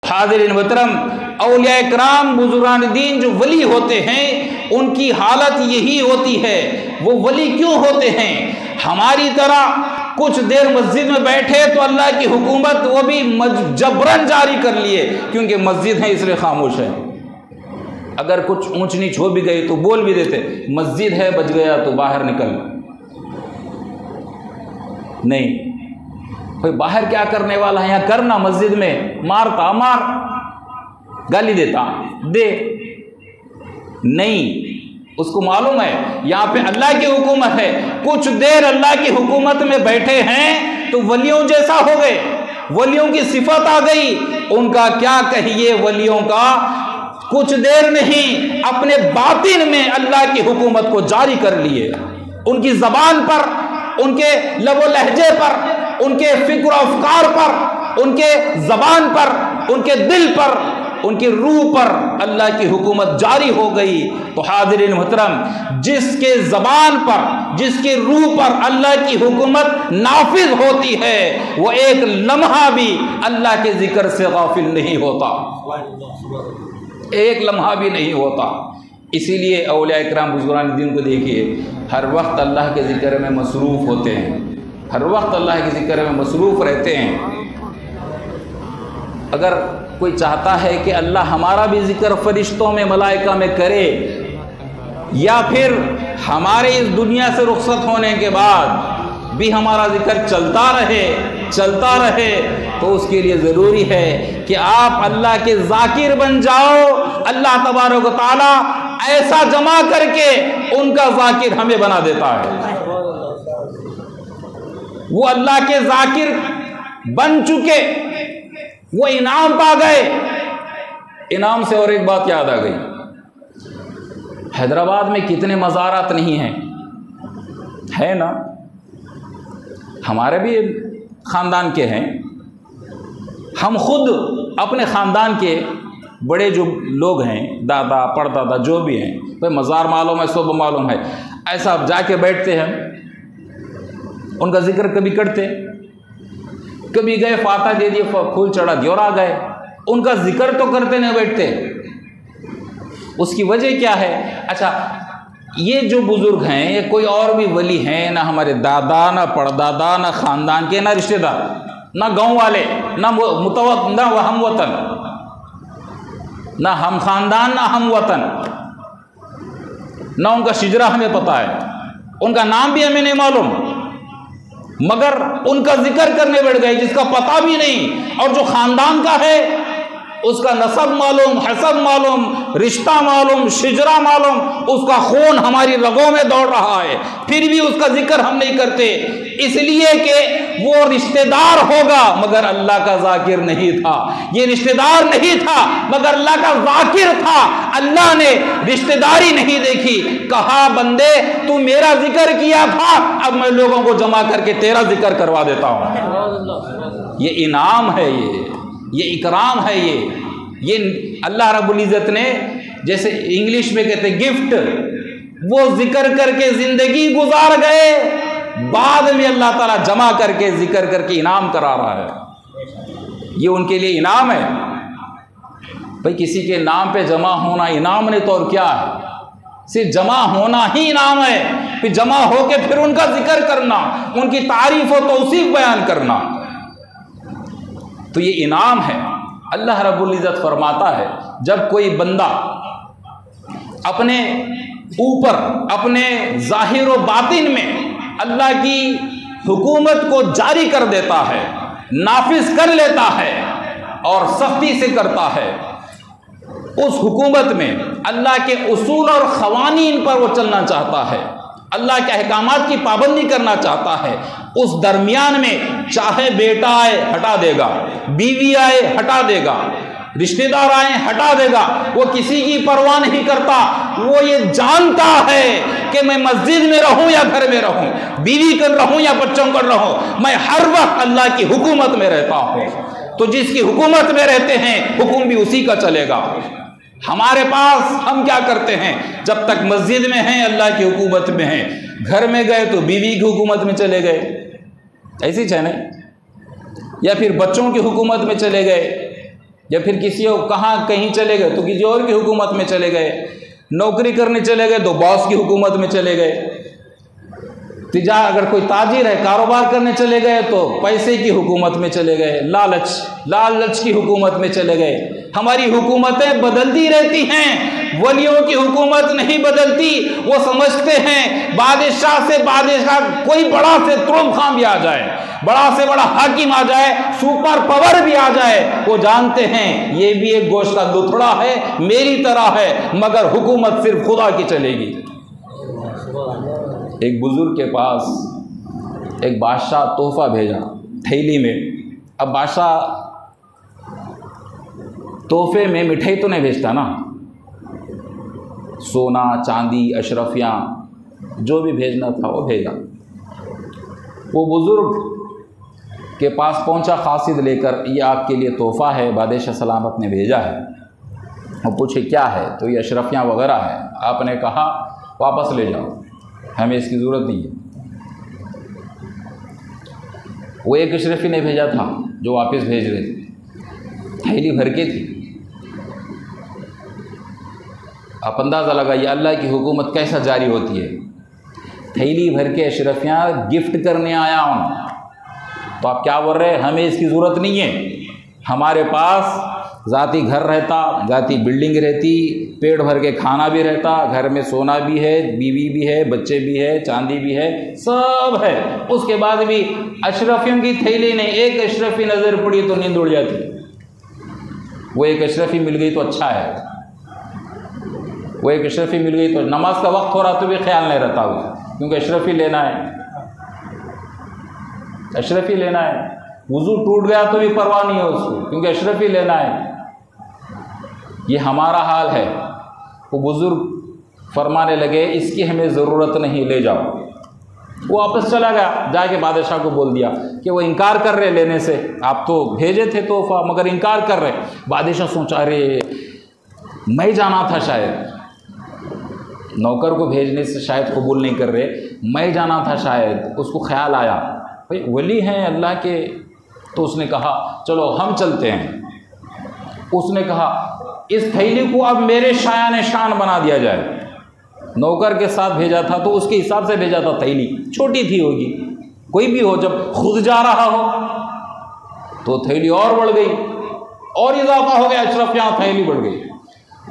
हाज़िरीन मोहतरम, औलिया इकराम बुजुर्गान दीन जो वली होते हैं उनकी हालत यही होती है। वो वली क्यों होते हैं? हमारी तरह कुछ देर मस्जिद में बैठे तो अल्लाह की हुकूमत वो भी जबरन जारी कर लिए, क्योंकि मस्जिद है इसलिए खामोश है। अगर कुछ ऊंच नीच हो भी गई तो बोल भी देते, मस्जिद है बच गया तो बाहर निकल। नहीं, कोई बाहर क्या करने वाला है, यहाँ करना, मस्जिद में मारता मार, गाली देता दे। नहीं, उसको मालूम है यहाँ पे अल्लाह की हुकूमत है। कुछ देर अल्लाह की हुकूमत में बैठे हैं तो वलियों जैसा हो गए, वलियों की सिफत आ गई। उनका क्या कहिए, वलियों का कुछ देर नहीं, अपने बातिन में अल्लाह की हुकूमत को जारी कर लिए। उनकी जबान पर, उनके लबो लहजे पर, उनके फिक्र अफकार पर, उनके जबान पर, उनके दिल पर, उनकी रूह पर अल्लाह की हुकूमत जारी हो गई। तो हाज़िरीन मोहतरम, जिसके जबान पर, जिसकी रूह पर अल्लाह की हुकूमत नाफिज होती है, वो एक लम्हा भी अल्लाह के जिक्र से गाफिल नहीं होता, एक लम्हा भी नहीं होता। इसीलिए औलिया इकराम बुजुर्गान दीन को देखिए, हर वक्त अल्लाह के जिक्र में मसरूफ़ होते हैं, हर वक्त अल्लाह के जिक्र में मसरूफ़ रहते हैं। अगर कोई चाहता है कि अल्लाह हमारा भी जिक्र फरिश्तों में, मलाइका में करे, या फिर हमारे इस दुनिया से रुखसत होने के बाद भी हमारा जिक्र चलता रहे, तो उसके लिए ज़रूरी है कि आप अल्लाह के ज़ाकिर बन जाओ। अल्लाह तबारक व तआला ऐसा जमा करके उनका ज़ाकिर हमें बना देता है। वो अल्लाह के ज़ाकिर बन चुके, वो इनाम पा गए। इनाम से और एक बात याद आ गई, हैदराबाद में कितने मज़ारात नहीं हैं, है ना? हमारे भी ख़ानदान के हैं, हम खुद अपने ख़ानदान के बड़े जो लोग हैं, दादा परदादा जो भी हैं, भाई मज़ार मालूम है, सब मालूम है। ऐसा अब जाके बैठते हैं, उनका जिक्र कभी करते, कभी गए फाता दे दिए, फूल चढ़ा दिया और आ गए। उनका जिक्र तो करते नहीं बैठते। उसकी वजह क्या है? अच्छा, ये जो बुजुर्ग हैं, ये कोई और भी वली हैं, ना हमारे दादा, ना परदादा, ना ख़ानदान के, ना रिश्तेदार, ना गांव वाले, ना ना हम वतन, ना हम ख़ानदान, ना हम वतन, ना उनका शिजरा हमें पता है, उनका नाम भी हमें नहीं मालूम, मगर उनका जिक्र करने बैठ गए जिसका पता भी नहीं। और जो ख़ानदान का है उसका नसब मालूम, हसब मालूम, रिश्ता मालूम, शिजरा मालूम, उसका खून हमारी रगों में दौड़ रहा है, फिर भी उसका जिक्र हम नहीं करते, इसलिए कि वो रिश्तेदार होगा मगर अल्लाह का जाकिर नहीं था। ये रिश्तेदार नहीं था मगर अल्लाह का जाकिर था। अल्लाह ने रिश्तेदारी नहीं देखी, कहा बंदे तू मेरा जिक्र किया था, अब मैं लोगों को जमा करके तेरा जिक्र करवा देता हूँ। ये इनाम है, ये इकराम है, ये अल्लाह रब्बुल इज़्ज़त ने, जैसे इंग्लिश में कहते गिफ्ट, वो जिक्र करके जिंदगी गुजार गए, बाद में अल्लाह ताला जमा करके जिक्र करके इनाम करा रहा है। ये उनके लिए इनाम है। भाई किसी के नाम पे जमा होना इनाम नहीं तो और क्या है? सिर्फ जमा होना ही इनाम है, फिर जमा होके फिर उनका जिक्र करना, उनकी तारीफ और तौसीफ बयान करना, तो ये इनाम है। अल्लाह रब्बुल इज़्ज़त फरमाता है, जब कोई बंदा अपने ऊपर, अपने ज़ाहिर व बातिन में अल्लाह की हुकूमत को जारी कर देता है, नाफिज कर लेता है और सख्ती से करता है, उस हुकूमत में अल्लाह के उसूल और क़वानीन पर वो चलना चाहता है, अल्लाह के अहकामात की पाबंदी करना चाहता है, उस दरमियान में चाहे बेटा आए हटा देगा, बीवी आए हटा देगा, रिश्तेदार आए हटा देगा, वो किसी की परवाह नहीं करता। वो ये जानता है कि मैं मस्जिद में रहूं या घर में रहूं, बीवी कर रहूं या बच्चों कर रहूं, मैं हर वक्त अल्लाह की हुकूमत में रहता हूं। तो जिसकी हुकूमत में रहते हैं हुक्म भी उसी का चलेगा। हमारे पास हम क्या करते हैं, जब तक मस्जिद में हैं अल्लाह की हुकूमत में हैं, घर में गए तो बीवी की हुकूमत में चले गए, ऐसी है नहीं, या फिर बच्चों की हुकूमत में चले गए, या फिर किसी और कहीं चले गए तो किसी और की हुकूमत में चले गए, नौकरी करने चले गए तो बॉस की हुकूमत में चले गए, अगर कोई ताजिर है कारोबार करने चले गए तो पैसे की हुकूमत में चले गए, लालच की हुकूमत में चले गए। हमारी हुकूमतें बदलती रहती हैं, वलियों की हुकूमत नहीं बदलती। वो समझते हैं बादशाह से बादशाह कोई बड़ा से तुरुम खां भी आ जाए, बड़ा से बड़ा हाकिम आ जाए, सुपर पावर भी आ जाए, वो जानते हैं ये भी एक गोश्त का लुथड़ा है, मेरी तरह है, मगर हुकूमत सिर्फ खुदा की चलेगी। एक बुजुर्ग के पास एक बादशाह तोहफा भेजा थैली में। अब बादशाह तोहफे में मिठाई तो नहीं भेजता ना, सोना चांदी अशरफियाँ जो भी भेजना था वो भेजा। वो बुजुर्ग के पास पहुंचा खासिद लेकर, ये आपके लिए तोहफा है, बादशाह सलामत ने भेजा है। वो पूछे क्या है, तो ये अशरफियाँ वगैरह है। आपने कहा वापस ले जाओ, हमें इसकी ज़रूरत नहीं है। वो एक अशरफी ने भेजा था जो वापस भेज रहे थे, थैली भर के थी। आप अंदाज़ा लगाइए अल्लाह की हुकूमत कैसा जारी होती है। थैली भर के अशरफियाँ गिफ्ट करने आया हूँ, तो आप क्या बोल रहे हैं, हमें इसकी ज़रूरत नहीं है, हमारे पास ज़ाती घर रहता, ज़ाती बिल्डिंग रहती, पेट भर के खाना भी रहता, घर में सोना भी है, बीवी भी है, बच्चे भी है, चांदी भी है, सब है। उसके बाद भी अशरफियों की थैली नहीं, एक अशरफी नज़र पड़ी तो नींद उड़ जाती। वो एक अशरफी मिल गई तो अच्छा है, वो एक अशरफी मिल गई तो नमाज का वक्त हो रहा तो भी ख्याल नहीं रहता उसे, क्योंकि अशरफी लेना है, अशरफी लेना है। वुज़ू टूट गया तो भी परवाह नहीं है उसको, क्योंकि अशरफी लेना है। ये हमारा हाल है। वो बुज़ुर्ग फरमाने लगे इसकी हमें ज़रूरत नहीं, ले जाओ। वो वापस चला गया, जाके बादशाह को बोल दिया कि वो इनकार कर रहे लेने से, आप तो भेजे थे तोहफा मगर इनकार कर रहे। बादशाह सोचा अरे मैं जाना था, शायद नौकर को भेजने से शायद कबूल नहीं कर रहे, मैं जाना था शायद। उसको ख्याल आया भाई वली हैं अल्लाह के, तो उसने कहा चलो हम चलते हैं। उसने कहा इस थैली को अब मेरे शायान शान बना दिया जाए। नौकर के साथ भेजा था तो उसके हिसाब से भेजा था, थैली छोटी थी होगी, कोई भी हो, जब खुद जा रहा हो तो थैली और बढ़ गई और इजाफा हो गया, अशरफियाँ थैली बढ़ गई।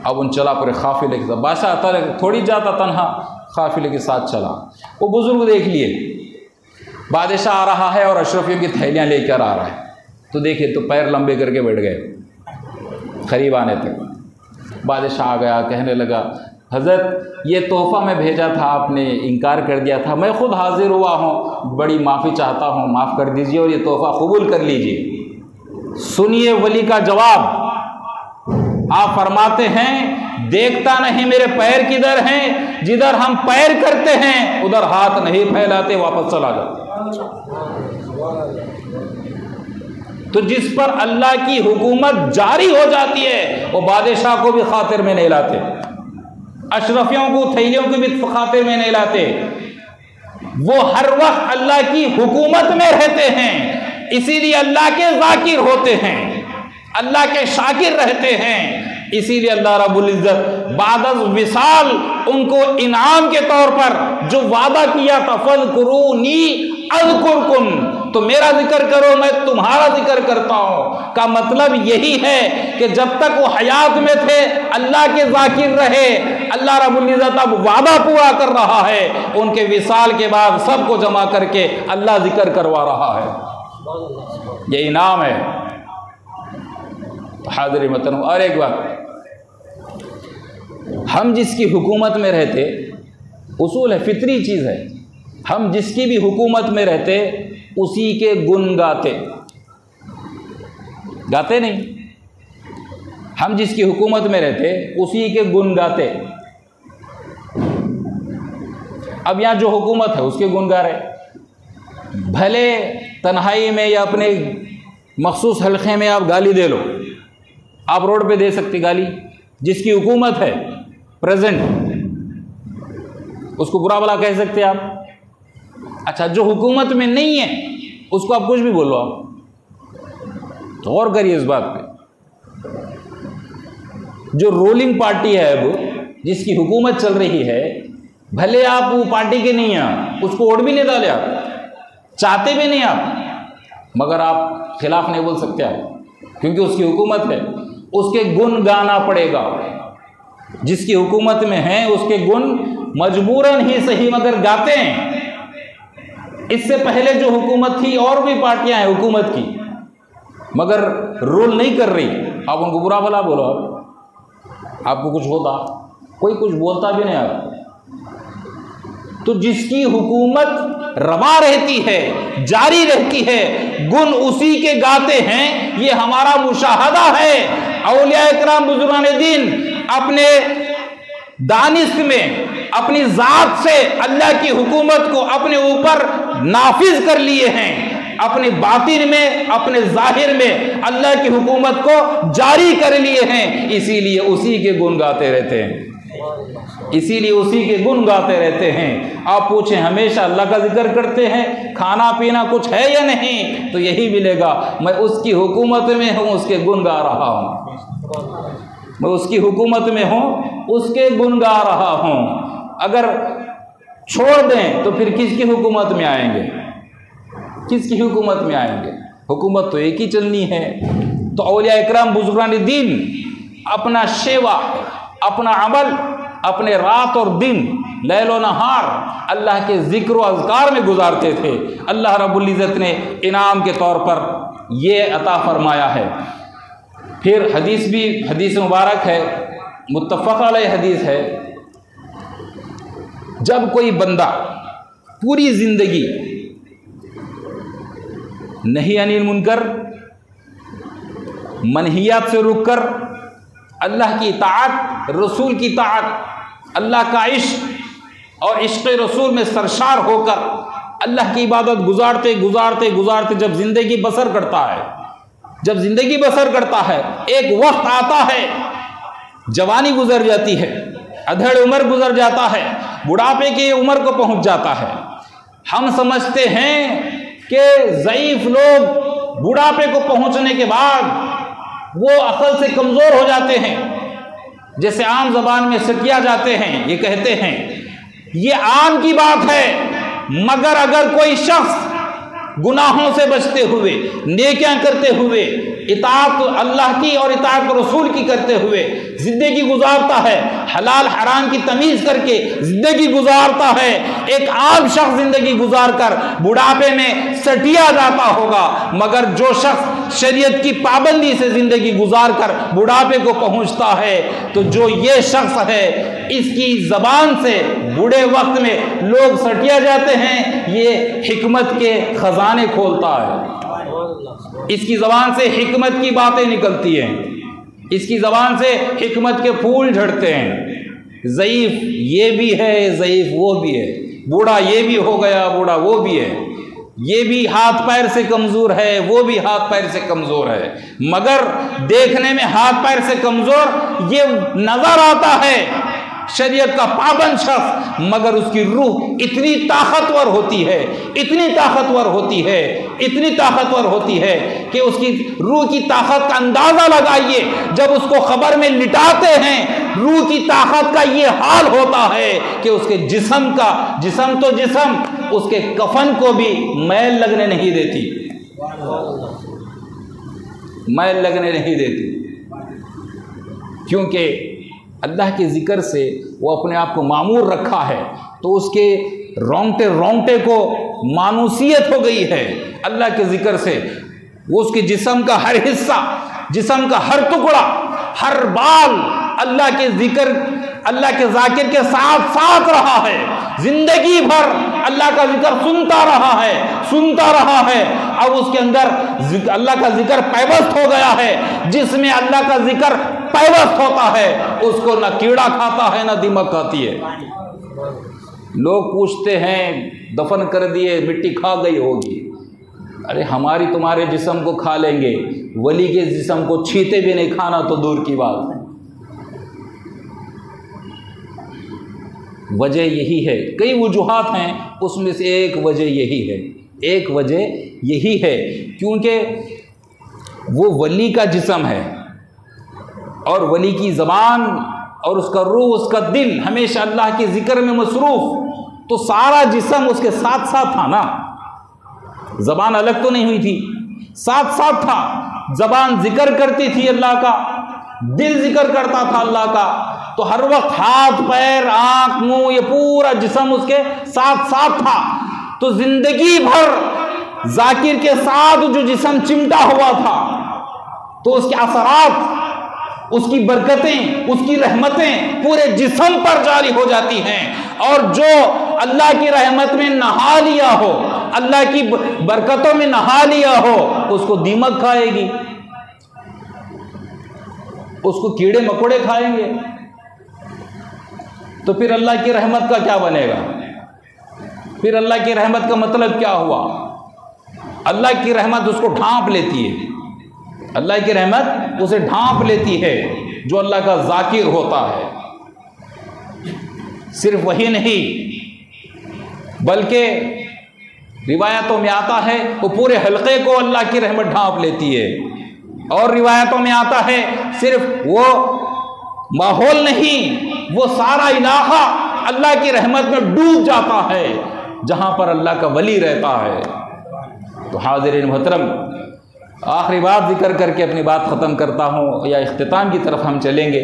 अब उन चला पूरे काफिले के साथ, बादशाह थोड़ी जाता तन्हा, काफिले के साथ चला। वो बुजुर्ग देख लिए बादशाह आ रहा है और अशरफियों की थैलियाँ लेकर आ रहा है, तो देखे तो पैर लंबे करके बैठ गए करीब आने तक। बादशाह आ गया, कहने लगा हज़रत ये तोहफ़ा मैं भेजा था, आपने इनकार कर दिया था, मैं ख़ुद हाजिर हुआ हूँ, बड़ी माफ़ी चाहता हूँ, माफ़ कर दीजिए और ये तोहफ़ा कबूल कर लीजिए। सुनिए वली का जवाब। आप फरमाते हैं देखता नहीं मेरे पैर किधर हैं, जिधर हम पैर करते हैं उधर हाथ नहीं फैलाते, वापस चला जाते। तो जिस पर अल्लाह की हुकूमत जारी हो जाती है वो बादशाह को भी खातिर में नहीं लाते, अशरफियों को थैलियों को भी खातिर में नहीं लाते। वो हर वक्त अल्लाह की हुकूमत में रहते हैं, इसीलिए अल्लाह के ज़ाकिर होते हैं, अल्लाह के शाकिर रहते हैं। इसीलिए अल्लाह रब्बुल इज़्ज़त बादल विसाल उनको इनाम के तौर पर जो वादा किया था, फ़ज़कुरूनी अज़कुरकुम, तो मेरा जिक्र करो मैं तुम्हारा जिक्र करता हूँ, का मतलब यही है कि जब तक वो हयात में थे अल्लाह के ज़ाकिर रहे। अल्लाह रब्बुल इज़्ज़त अब वादा पूरा कर रहा है, उनके विसाल के बाद सबको जमा करके अल्लाह जिक्र करवा रहा है। ये इनाम है। हाज़िर मोहतरम, और एक बात, हम जिसकी हुकूमत में रहते, उसूल है, फितरी चीज़ है, हम जिसकी भी हुकूमत में रहते उसी के गुण गाते नहीं, हम जिसकी हुकूमत में रहते उसी के गुण गाते। अब यहाँ जो हुकूमत है उसके गुण गा रहे, भले तन्हाई में या अपने मखसूस हल्के में आप गाली दे लो, आप रोड पे दे सकते गाली, जिसकी हुकूमत है प्रेजेंट उसको बुरा भला कह सकते आप। अच्छा, जो हुकूमत में नहीं है उसको आप कुछ भी बोलो। आप तो गौर करिए इस बात पे। जो रूलिंग पार्टी है अब, जिसकी हुकूमत चल रही है, भले आप वो पार्टी के नहीं हैं, उसको वोट भी नहीं डाले, आप चाहते भी नहीं आप, मगर आप खिलाफ नहीं बोल सकते आप, क्योंकि उसकी हुकूमत है, उसके गुण गाना पड़ेगा। जिसकी हुकूमत में है उसके गुण मजबूरन ही सही मगर गाते हैं। इससे पहले जो हुकूमत थी और भी पार्टियां हैं हुकूमत की, मगर रूल नहीं कर रही, आप उनको बुरा भला बोलो, आपको कुछ होता, कोई कुछ बोलता भी नहीं आप। तो जिसकी हुकूमत रवा रहती है, जारी रहती है, गुण उसी के गाते हैं, ये हमारा मुशाहदा है। औलिया इकराम बुजुर्गान दीन अपने दानिश में, अपनी जात से अल्लाह की हुकूमत को अपने ऊपर नाफिज कर लिए हैं, अपने बातिन में, अपने जाहिर में अल्लाह की हुकूमत को जारी कर लिए हैं। इसीलिए उसी के गुण गाते रहते हैं, इसीलिए उसी के गुण गाते रहते हैं। आप पूछें हमेशा अल्लाह का जिक्र करते हैं, खाना पीना कुछ है या नहीं, तो यही मिलेगा, मैं उसकी हुकूमत में हूँ, उसके गुण गा रहा हूँ, मैं उसकी हुकूमत में हूँ, उसके गुण गा रहा हूँ। अगर छोड़ दें तो फिर किसकी हुकूमत में आएंगे, किसकी हुकूमत में आएंगे? हुकूमत तो एक ही चलनी है। तो औलिया इकराम बुजुर्गान दीन अपना शेवा, अपना अमल, अपने रात और दिन, लैलो नहार अल्लाह के जिक्र और अज़कार में गुजारते थे। अल्लाह रब्बुल इज़्ज़त ने इनाम के तौर पर ये अता फरमाया है। फिर हदीस भी, हदीस मुबारक है, मुत्तफ़क़ अलैह हदीस है, जब कोई बंदा पूरी ज़िंदगी नहीं अनिल मुनकर, मनहियात से रुक कर अल्लाह की इताअत, रसूल की इताअत, अल्लाह का इश्क और इश्क़ रसूल में सरशार होकर अल्लाह की इबादत गुजारते गुजारते गुजारते जब ज़िंदगी बसर करता है, जब ज़िंदगी बसर करता है, एक वक्त आता है, जवानी गुजर जाती है, अधड़ उम्र गुजर जाता है, बुढ़ापे की उम्र को पहुंच जाता है। हम समझते हैं कि ज़ईफ़ लोग बुढ़ापे को पहुंचने के बाद वो अकल से कमज़ोर हो जाते हैं, जैसे आम ज़बान में सटिया जाते हैं, ये कहते हैं, ये आम की बात है। मगर अगर कोई शख्स गुनाहों से बचते हुए, नेकियां करते हुए, इताअत अल्लाह की और इताअत रसूल की करते हुए ज़िंदगी गुजारता है, हलाल हराम की तमीज़ करके ज़िंदगी गुजारता है, एक आम शख्स ज़िंदगी गुजार कर बुढ़ापे में सटिया जाता होगा। मगर जो शख्स शरीयत की पाबंदी से ज़िंदगी गुजार कर बुढ़ापे को पहुँचता है, तो जो ये शख्स है, इसकी ज़बान से बूढ़े वक्त में लोग सटिया जाते हैं, ये हिकमत के ख़जाने खोलता है। इसकी ज़बान से हिकमत की बातें निकलती हैं, इसकी ज़बान से हिकमत के फूल झड़ते हैं। ज़ईफ़ ये भी है, ज़ईफ़ वो भी है, बूढ़ा ये भी हो गया, बूढ़ा वो भी है, ये भी हाथ पैर से कमज़ोर है, वो भी हाथ पैर से कमज़ोर है, मगर देखने में हाथ पैर से कमज़ोर ये नज़र आता है शरीयत का पाबंद शख्स, मगर उसकी रूह इतनी ताकतवर होती है, इतनी ताकतवर होती है, इतनी ताकतवर होती है कि उसकी रूह की ताकत का अंदाज़ा लगाइए। जब उसको खबर में लिटाते हैं, रूह की ताकत का ये हाल होता है कि उसके जिस्म का, जिस्म तो जिस्म, उसके कफन को भी मैल लगने नहीं देती, मैल लगने नहीं देती, क्योंकि अल्लाह के ज़िक्र से वो अपने आप को मामूर रखा है। तो उसके रोंगटे रोंगटे को मानूसियत हो गई है अल्लाह के ज़िक्र से। वो उसके जिस्म का हर हिस्सा, जिस्म का हर टुकड़ा, हर बाल अल्लाह के ज़िक्र, अल्लाह के ज़ाकिर के साथ साथ रहा है, ज़िंदगी भर अल्लाह का ज़िक्र सुनता रहा है, सुनता रहा है। अब उसके अंदर अल्लाह का ज़िक्र पैवस्त हो गया है। जिसमें अल्लाह का ज़िक्र पैवस्त होता है, उसको ना कीड़ा खाता है, ना दीमक खाती है। लोग पूछते हैं दफन कर दिए, मिट्टी खा गई होगी। अरे हमारी तुम्हारे जिस्म को खा लेंगे, वली के जिस्म को छीते भी नहीं खाना तो दूर की बात है। वजह यही है, कई वजूहात हैं, उसमें से एक वजह यही है, एक वजह यही है क्योंकि वो वली का जिस्म है, और वली की ज़बान और उसका रूह, उसका दिल हमेशा अल्लाह के ज़िक्र में मसरूफ़, तो सारा जिस्म उसके साथ साथ था ना। ज़बान अलग तो नहीं हुई थी, साथ साथ था। ज़बान जिक्र करती थी अल्लाह का, दिल जिक्र करता था अल्लाह का, तो हर वक्त हाथ पैर आँख मुँह ये पूरा जिस्म उसके साथ साथ था। तो जिंदगी भर जाकिर के साथ जो जिस्म चिमटा हुआ था, तो उसके असरात, उसकी बरकतें, उसकी रहमतें पूरे जिस्म पर जारी हो जाती हैं। और जो अल्लाह की रहमत में नहा लिया हो, अल्लाह की बरकतों में नहा लिया हो, उसको दीमक खाएगी, उसको कीड़े मकोड़े खाएंगे। तो फिर अल्लाह की रहमत का क्या बनेगा? फिर अल्लाह की रहमत का मतलब क्या हुआ? अल्लाह की रहमत उसको ढांप लेती है, अल्लाह की रहमत उसे ढांप लेती है जो अल्लाह का जाकिर होता है। सिर्फ वही नहीं, बल्कि रिवायतों में आता है वो पूरे हल्के को अल्लाह की रहमत ढांप लेती है। और रिवायतों में आता है सिर्फ वो माहौल नहीं, वो सारा इलाका अल्लाह की रहमत में डूब जाता है जहां पर अल्लाह का वली रहता है। तो हाज़िरीन मोहतरम, आखिरी बात जिक्र करके अपनी बात ख़त्म करता हूँ, या इख्तिताम की तरफ हम चलेंगे।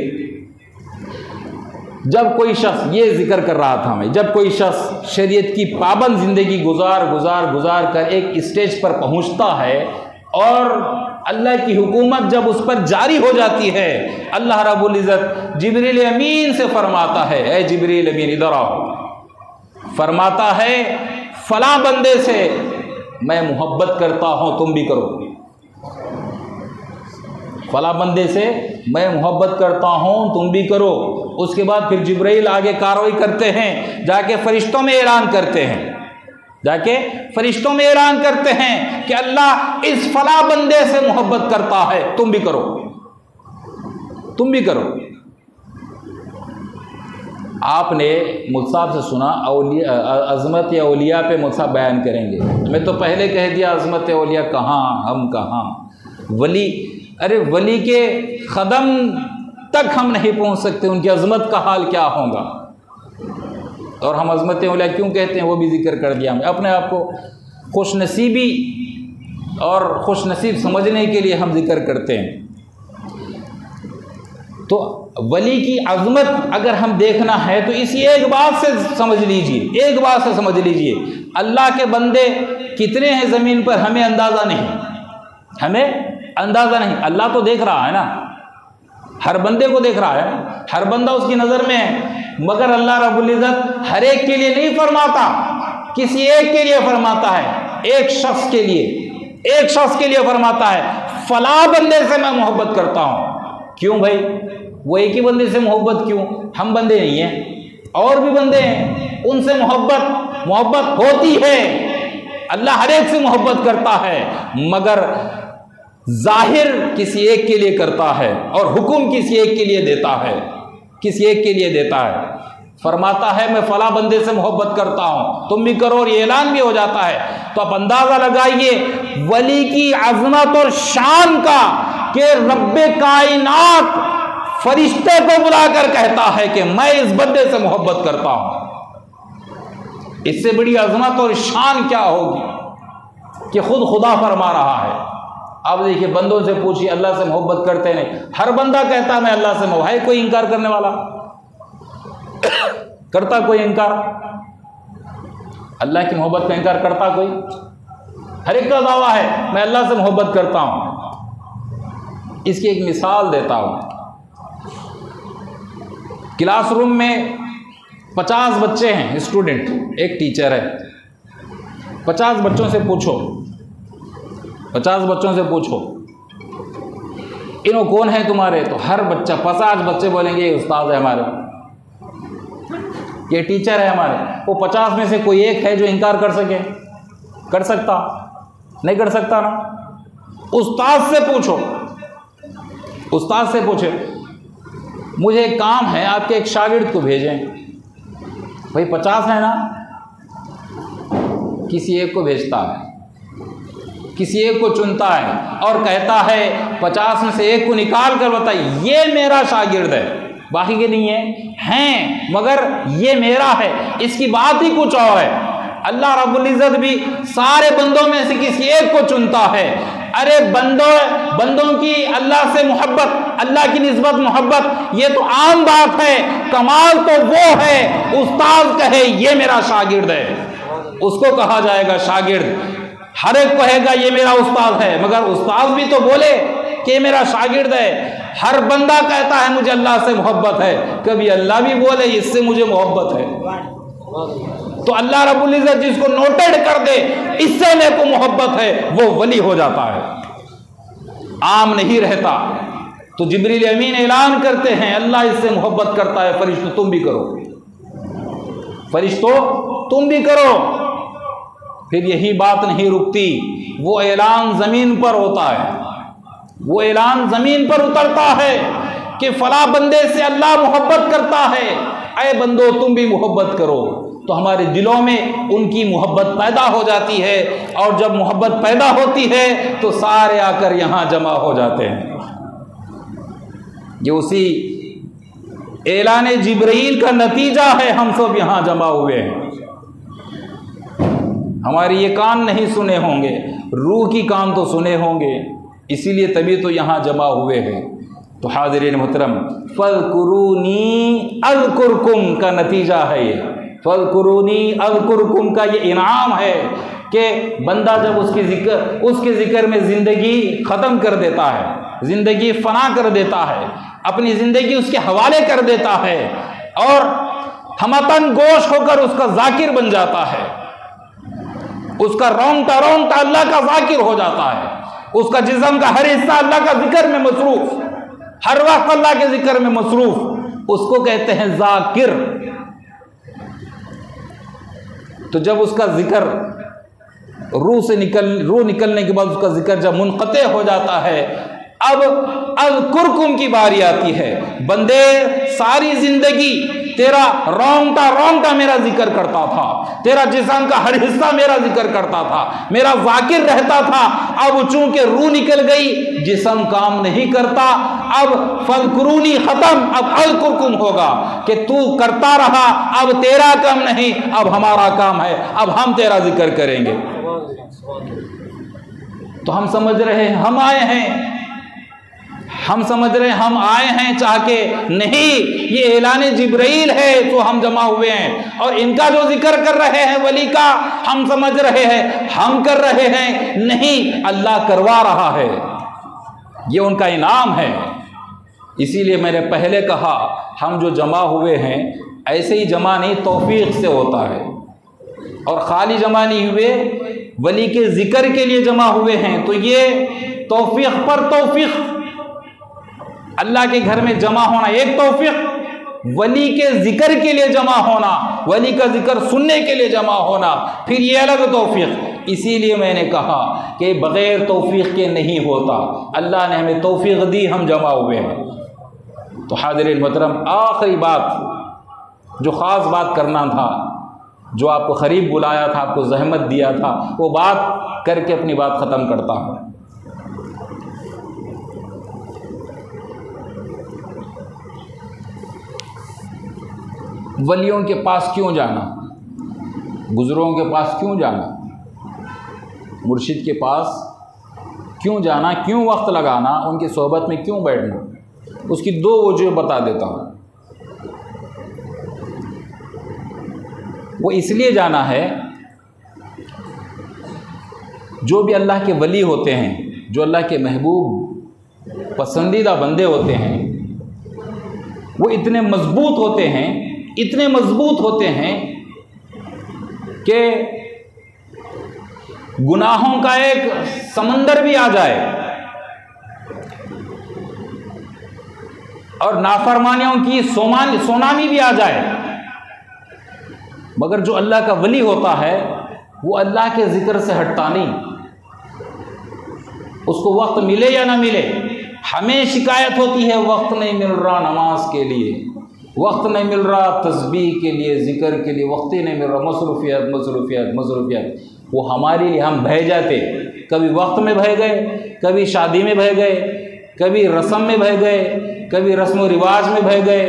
जब कोई शख्स, ये जिक्र कर रहा था मैं, जब कोई शख्स शरीयत की पाबंद ज़िंदगी गुजार कर एक स्टेज पर पहुँचता है और अल्लाह की हुकूमत जब उस पर जारी हो जाती है, अल्लाह रब्बुल इज़्ज़त जिब्रील अमीन से फरमाता है, ऐ जिब्रील अमीन इधर आओ। फरमाता है फला बंदे से मैं मोहब्बत करता हूँ, तुम भी करो। फला बंदे से मैं मोहब्बत करता हूँ, तुम भी करो। उसके बाद फिर जिब्रील आगे कार्रवाई करते हैं, जाके फरिश्तों में ऐलान करते हैं, जाके फरिश्तों में ऐलान करते हैं कि अल्लाह इस फला बंदे से मोहब्बत करता है, तुम भी करो, तुम भी करो। आपने मुझसाब से सुना औलिया, अज़मत या औलिया पे मुझसाब बयान करेंगे। मैं तो पहले कह दिया अज़मत औलिया कहाँ, हम कहाँ, वली, अरे वली के कदम तक हम नहीं पहुँच सकते, उनकी अज़मत का हाल क्या होगा। और हम अज़मत औलिया क्यों कहते हैं वो भी जिक्र कर दिया। हमने अपने आप को खुशनसीबी और खुशनसीब समझने के लिए हम जिक्र करते हैं। तो वली की अज़मत अगर हम देखना है तो इसी एक बात से समझ लीजिए, एक बात से समझ लीजिए, अल्लाह के बंदे कितने हैं ज़मीन पर हमें अंदाज़ा नहीं, हमें अंदाज़ा नहीं। अल्लाह तो देख रहा है ना, हर बंदे को देख रहा है, हर बंदा उसकी नज़र में है, मगर अल्लाह रब्बुल इज़्ज़त हर एक के लिए नहीं फरमाता, किसी एक के लिए फरमाता है, एक शख्स के लिए, एक शख्स के लिए फरमाता है फला बंदे से मैं मोहब्बत करता हूँ। क्यों भाई, वो एक ही बंदे से मोहब्बत क्यों? हम बंदे नहीं हैं, और भी बंदे हैं, उनसे मोहब्बत होती है। अल्लाह हर एक से मोहब्बत करता है, मगर जाहिर किसी एक के लिए करता है और हुक्म किसी एक के लिए देता है, किसी एक के लिए देता है। फरमाता है मैं फला बंदे से मोहब्बत करता हूँ, तुम भी करो, और ये ऐलान भी हो जाता है। तो आप अंदाज़ा लगाइए वली की अज़मत और शान का कि रब्बे कायनात फरिश्ते को बुलाकर कहता है कि मैं इस बंदे से मोहब्बत करता हूँ। इससे बड़ी अज़मत और शान क्या होगी कि खुद खुदा फरमा रहा है। अब देखिए, बंदों से पूछिए अल्लाह से मोहब्बत करते नहीं, हर बंदा कहता है मैं अल्लाह से मोहब्बत, है कोई इनकार करने वाला? करता कोई इनकार? अल्लाह की मोहब्बत का इनकार करता कोई? हर एक का दावा है मैं अल्लाह से मोहब्बत करता हूं। इसकी एक मिसाल देता हूं। क्लासरूम में 50 बच्चे हैं, स्टूडेंट, एक टीचर है। 50 बच्चों से पूछो, 50 बच्चों से पूछो इन्हों कौन है तुम्हारे, तो हर बच्चा, 50 बच्चे बोलेंगे ये उस्ताद है हमारे, ये टीचर है हमारे। वो 50 में से कोई एक है जो इनकार कर सके? कर सकता? नहीं कर सकता ना। उस्ताद से पूछो, उस्ताद से पूछे मुझे एक काम है, आपके एक शागिर्द को भेजें। भाई 50 है ना, किसी एक को भेजता है। किसी एक को चुनता है और कहता है 50 में से एक को निकाल कर बताइए ये मेरा शागिर्द है, बाकी के नहीं हैं मगर ये मेरा है, इसकी बात ही कुछ और है। अल्लाह रब्बुल इज़्ज़त भी सारे बंदों में से किसी एक को चुनता है। अरे बंदों की अल्लाह से मोहब्बत, अल्लाह की निस्बत मोहब्बत, ये तो आम बात है। कमाल तो वो है उस्ताद कहे ये मेरा शागिर्द है, उसको कहा जाएगा शागिर्द। हर एक कहेगा ये मेरा उस्ताद है, मगर उस्ताद भी तो बोले कि मेरा शागिर्द है। हर बंदा कहता है मुझे अल्लाह से मोहब्बत है, कभी अल्लाह भी बोले इससे मुझे मोहब्बत है। तो अल्लाह रब्बुल इज़्ज़त जिसको नोटेड कर दे इससे मेरे को मोहब्बत है, वो वली हो जाता है, आम नहीं रहता। तो जिब्रील अमीन ऐलान करते हैं अल्लाह इससे मोहब्बत करता है, फरिश्तों तुम भी करो, फरिश्तों तुम भी करो। फिर यही बात नहीं रुकती, वो ऐलान ज़मीन पर होता है, वो ऐलान ज़मीन पर उतरता है कि फला बंदे से अल्लाह मोहब्बत करता है, ऐ बंदो तुम भी मोहब्बत करो। तो हमारे दिलों में उनकी मोहब्बत पैदा हो जाती है, और जब मोहब्बत पैदा होती है तो सारे आकर यहाँ जमा हो जाते हैं। ये उसी ऐलान जिब्रील का नतीजा है, हम सब यहाँ जमा हुए हैं। हमारी ये कान नहीं सुने होंगे, रूह की कान तो सुने होंगे, इसीलिए तभी तो यहाँ जमा हुए हैं। तो हाज़िरीन मोहतरम, फ़ज़कुरूनी अज़कुरकुम का नतीजा है ये, फ़ज़कुरूनी अज़कुरकुम का ये इनाम है कि बंदा जब उसके ज़िक्र में ज़िंदगी ख़त्म कर देता है, ज़िंदगी फ़ना कर देता है, अपनी ज़िंदगी उसके हवाले कर देता है और हमतन गोश होकर उसका ज़ाकिर बन जाता है, उसका रोंगटा रोंगटा अल्लाह का ज़ाकिर हो जाता है, उसका जिस्म का हर हिस्सा अल्लाह का जिक्र में मसरूफ़, हर वक्त अल्लाह के जिक्र में मसरूफ़, उसको कहते हैं ज़ाकिर। तो जब उसका जिक्र रूह निकलने के बाद उसका जिक्र जब मुनक़ते हो जाता है, अब अज़कुरकुम की बारी आती है। बंदे सारी जिंदगी तेरा रोंगटा रोंगटा मेरा जिक्र करता था, तेरा जिस्म का हर हिस्सा मेरा जिक्र करता था, मेरा ज़ाकिर रहता था। अब चूंकि रूह निकल गई, जिस्म काम नहीं करता, अब फ़ज़कुरूनी ख़त्म, अब अज़कुरकुम होगा कि तू करता रहा, अब तेरा काम नहीं, अब हमारा काम है, अब हम तेरा जिक्र करेंगे। तो हम समझ रहे हैं हम आए हैं, हम समझ रहे हैं हम आए हैं चाह के, नहीं, ये ऐलान जिब्रील है तो हम जमा हुए हैं। और इनका जो जिक्र कर रहे हैं वली का, हम समझ रहे हैं हम कर रहे हैं, नहीं, अल्लाह करवा रहा है, ये उनका इनाम है। इसीलिए मैंने पहले कहा हम जो जमा हुए हैं ऐसे ही जमा नहीं, तौफीक से होता है, और खाली जमा नहीं हुए, वली के जिक्र के लिए जमा हुए हैं। तो ये तौफीक पर तौफीक, अल्लाह के घर में जमा होना एक तौफीक, वली के जिक्र के लिए जमा होना, वली का जिक्र सुनने के लिए जमा होना, फिर ये अलग तौफीक। इसीलिए मैंने कहा कि बग़ैर तौफीक के नहीं होता, अल्लाह ने हमें तौफीक दी, हम जमा हुए हैं। तो हाज़िरीन मोहतरम, आखिरी बात जो ख़ास बात करना था, जो आपको ख़रीब बुलाया था, आपको ज़हमत दिया था, वो बात करके अपनी बात ख़त्म करता हूँ। वलियों के पास क्यों जाना, बुज़ुर्गों के पास क्यों जाना, मुर्शिद के पास क्यों जाना, क्यों वक्त लगाना, उनकी सोहबत में क्यों बैठना, उसकी दो वजह बता देता हूँ। वो इसलिए जाना है, जो भी अल्लाह के वली होते हैं, जो अल्लाह के महबूब पसंदीदा बंदे होते हैं, वो इतने मजबूत होते हैं, इतने मजबूत होते हैं कि गुनाहों का एक समंदर भी आ जाए और नाफरमानियों की सोनामी भी आ जाए, मगर जो अल्लाह का वली होता है वो अल्लाह के जिक्र से हटता नहीं। उसको वक्त मिले या ना मिले, हमें शिकायत होती है वक्त नहीं मिल रहा नमाज के लिए, वक्त नहीं मिल रहा तस्बीह के लिए, ज़िक्र के लिए वक्त ही नहीं मिल रहा, मसरूफियत मसरूफियत मसरूफियत। वो हमारे लिए हम बह जाते, कभी वक्त में बह गए, कभी शादी में बह गए, कभी रस्म में बह गए, कभी रस्म व रिवाज में बह गए,